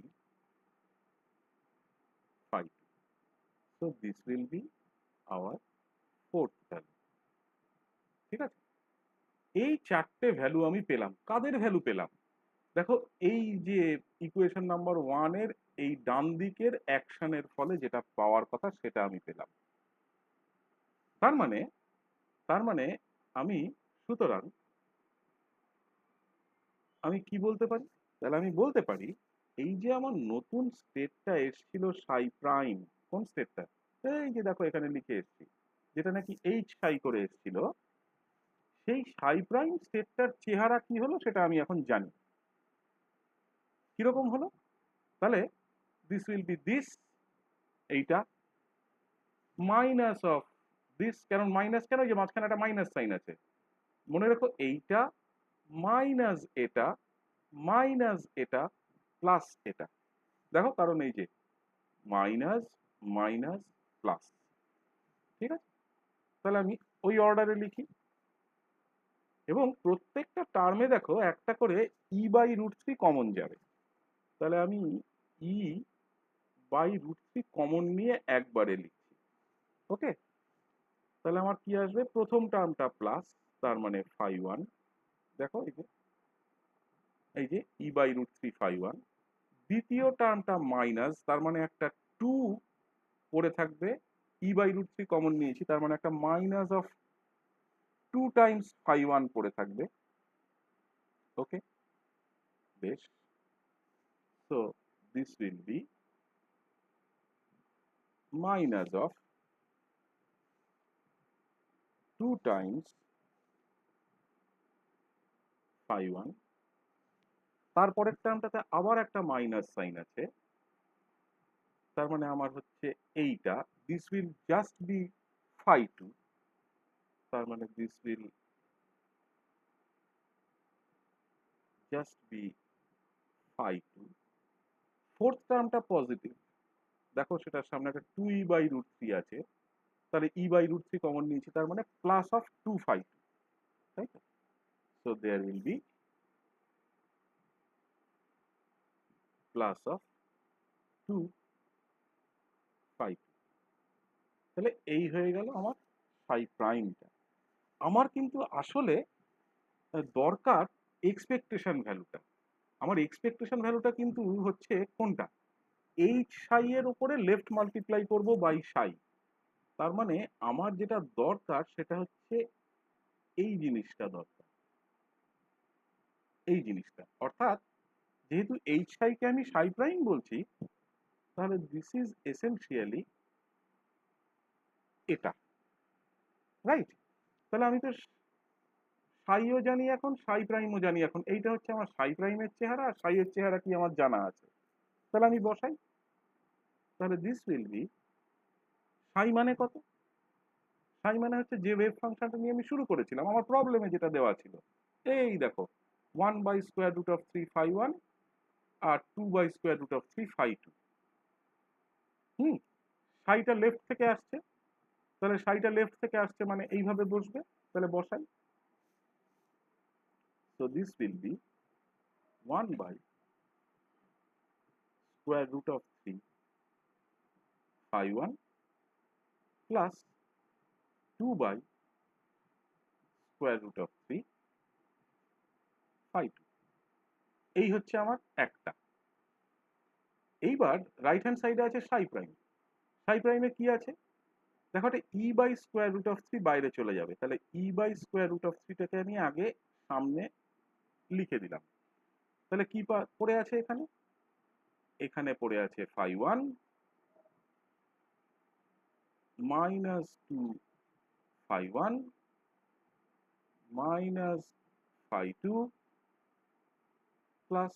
phi 2. So this will be our fourth value. ঠিক আছে, এই চারটে ভ্যালু আমি পেলাম। কাদের ভ্যালু পেলাম? দেখো এই যে ইকুয়েশন নাম্বার 1 এর এই ডান দিকের অ্যাকশনের ফলে যেটা পাওয়ার কথা সেটা আমি পেলাম। তার মানে আমি সুতরাং আমি কি বলতে পারি? তাহলে আমি বলতে পারি এই যে আমার নতুন স্টেটটা এসেছিল সাই প্রাইম, কোন স্টেটটা? এই যে দেখো এখানে লিখে এসেছি, যেটা নাকি এইচ সাই করে এসেছিল, সেই সাই প্রাইম স্টেটটার চেহারা কি হলো সেটা আমি এখন জানি। কিরকম হলো? তাহলে দিস উইল বি দিস, এইটা মাইনাস অফ দিস, কারণ মাইনাস কেন? যে মাঝখানে একটা মাইনাস সাইন আছে, মনে রেখো এইটা মাইনাস এটা মাইনাস এটা প্লাস এটা। দেখো কারণ এই যে মাইনাস মাইনাস প্লাস, ঠিক আছে? তাহলে আমি ওই অর্ডারে লিখি এবং প্রত্যেকটা টার্মে দেখো একটা করে ই বাই রুট থ্রি কমন যাবে। তাহলে আমি ই বাই রুট থ্রি কমন নিয়ে একবারে লিখছি। ওকে, তাহলে আমার কি আসবে? প্রথম টার্মটা প্লাস, তার মানে ফাই ওয়ান। দেখো এই যে E by root three phi one. দ্বিতীয় টার্মটা মাইনাস, তার মানে একটা 2 পড়ে থাকবে, E by root three common নিয়েছি, তার মানে একটা minus of 2 times phi one পড়ে থাকবে। ওকে, বেশ। So this will be minus of 2 times phi one. তারপরের টার্মটাতে আবার একটা মাইনাস সাইন আছে, তার মানে আমার হচ্ছে এইটা, this will just be phi two, তার মানে this will just be phi two. Fourth টার্মটা পজিটিভ, দেখো সেটার সামনে একটা 2e বাই রুট থ্রি আছে, তাহলে ই বাই রুট থ্রি কমন নিয়েছি, তার মানে প্লাস অফ 2 ফাই টু, তাই তো? So there will be plus of 2 phi two. তাহলে এই হয়ে গেল আমার ফাই প্রাইমটা। আমার কিন্তু আসলে দরকার এক্সপেকটেশন ভ্যালুটা। আমার এক্সপেকটেশন ভ্যালুটা কিন্তু হচ্ছে কোনটা? এইচ সাই এর উপরে লেফট মাল্টিপ্লাই করব বাই সাই। তার মানে আমার যেটা দরকার সেটা হচ্ছে এই জিনিসটা দরকার, এই জিনিসটা। অর্থাৎ যেহেতু এইচ সাইকে আমি সাই প্রাইম বলছি, তাহলে দিস ইজ এসেনশিয়ালি এটা, রাইট? তাহলে আমি তো সাইও জানি এখন, সাই প্রাইমও জানি এখন। এইটা হচ্ছে আমার সাই প্রাইমের চেহারা, আর সাইয়ের চেহারা কি আমার জানা আছে। তাহলে আমি বসাই, তাহলে দিস উইল বি সাই মানে কত? সাই মানে হচ্ছে যে ওয়েভ ফাংশনটা নিয়ে আমি শুরু করেছিলাম আমার প্রবলেমে যেটা দেওয়া ছিল। এই দেখো 1 by square root of 3 phi 1 আর 2 by square root of 3 phi 2। সাইটা লেফট থেকে আসছে, তাহলে সাইটা লেফট থেকে আসছে মানে এইভাবে বসবে। তাহলে বসাই, so this will be 1 by square root of 3 phi 1 plus 2 by square root of 3 phi 2। এই হচ্ছে আমার একটা। এইবার রাইট হ্যান্ড সাইডে আছে সাই প্রাইম। সাই প্রাইমে কি আছে? দেখো এটা ই বাই স্কোয়ার রুট অফ 3 বাইরে চলে যাবে, তাহলে ই বাই স্কোয়ার রুট অফ 3টাকে আমি আগে সামনে লিখে দিলাম। তাহলে কি পড়ে আছে এখানে? এখানে পড়ে আছে phi 1 minus 2 phi 1 minus phi 2 plus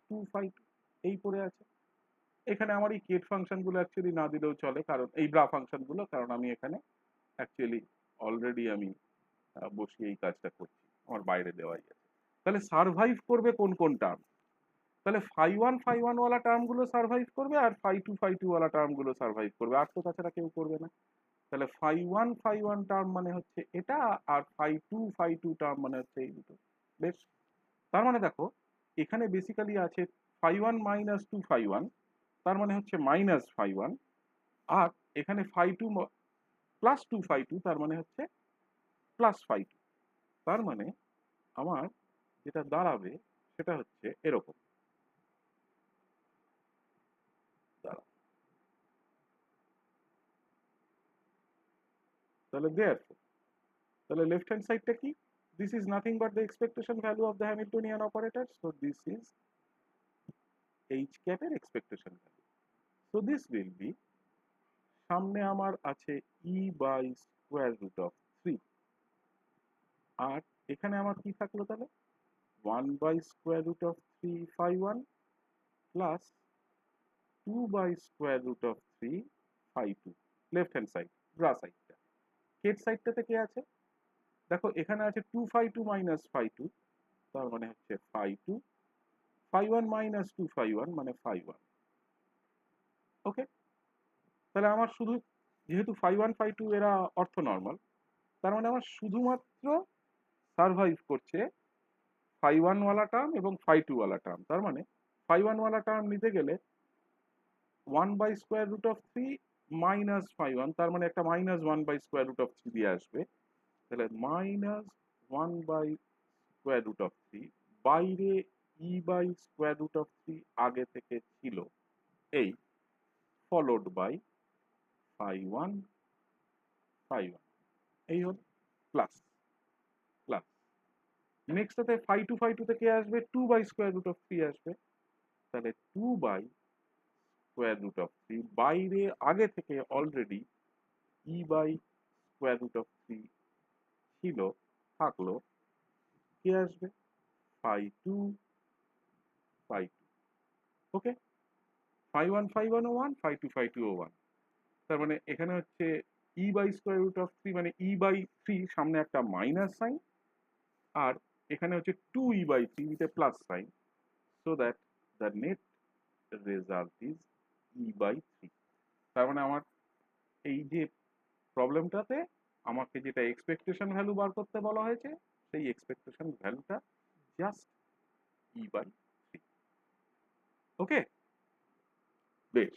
2 phi 2 এই পড়ে আছে। এখানে আমার এই কেট ফাংশন গুলো অ্যাকচুয়ালি না দিলেও চলে, কারণ এই ব্রা ফাংশন গুলো, কারণ আমি এখানে অ্যাকচুয়ালি অলরেডি আমি বসিয়ে এই কাজটা করছি, আমার বাইরে দেওয়াই আছে। তাহলে সারভাইভ করবে কোন কোন টার্ম? তাহলে phi 1 ওয়ালা টার্ম গুলো সারভাইভ করবে, আর phi 2 ওয়ালা টার্ম গুলো সারভাইভ করবে, আর তো তাছাড়া কেউ করবে না। তাহলে phi 1 টার্ম মানে হচ্ছে এটা, আর phi 2 টার্ম মানে হচ্ছে এই দুটো। বেশ, তার মানে দেখো এখানে বেসিক্যালি আছে phi 1 minus 2 phi 1, তার মানে হচ্ছে মাইনাস phi 1, আর এখানে phi 2 প্লাস 2 phi 2, তার মানে হচ্ছে প্লাস phi 2। তার মানে আমার যেটা দাঁড়াবে সেটা হচ্ছে এরকম দাঁড়াবে। তাহলে তাহলে লেফট হ্যান্ড সাইডটা কি? This is nothing but the expectation value of the Hamiltonian operator. So this is H cap এর expectation value. So this will be, সামনে আমার আছে E by square root of 3, আর এখানে আমার কি থাকলো তাহলে 1 by square root of 3 phi 1 plus 2 by square root of 3 phi 2, left hand side, bra সাইডটা। কেট সাইডটাতে কে আছে? দেখো এখানে আছে 2 phi 2 minus phi 2, তার মানে হচ্ছে phi 2, phi 1 minus 2 phi 1 মানে phi 1। ওকে, তাহলে আমার শুধু, যেহেতু phi 1 phi 2 এরা অর্থনর্মাল, তার মানে আমার শুধুমাত্র সারভাইভ করছে phi 1 ওয়ালা টার্ম এবং phi 2 ওয়ালা টার্ম। তার মানে phi 1 ওয়ালা টার্ম নিতে গেলে 1 by square root of 3 minus phi 1, তার মানে একটা minus 1 by square root of 3 দিয়ে আসবে। তাহলে minus 1 by square root of 3, বাইরে e by square root of 3 আগে থেকে ছিল এই, followed by phi 1 phi 1, এই হল প্লাস প্লাস। নেক্সট সাথে phi 2 থেকে আসবে 2 by square root of 3 আসবে, তাহলে 2 by square root of 3, বাইরে আগে থেকে already e by square root of 3 ছিল, থাকলো, কি আসবে phi 2 phi 2। ওকে, phi 1 phi 1 ও 1, phi 2 ও 1। তার মানে এখানে হচ্ছে e by square root of 3 মানে e by 3, সামনে একটা মাইনাস সাইন, আর এখানে হচ্ছে 2e by 3 with a plus sign, so that the net result is e by 3। তার মানে আমার এই যে প্রবলেমটাতে আমাকে যেটা এক্সপেকটেশন ভ্যালু বার করতে বলা হয়েছে, সেই এক্সপেকটেশন ভ্যালুটা জাস্ট e by 3। ওকে, বেশ।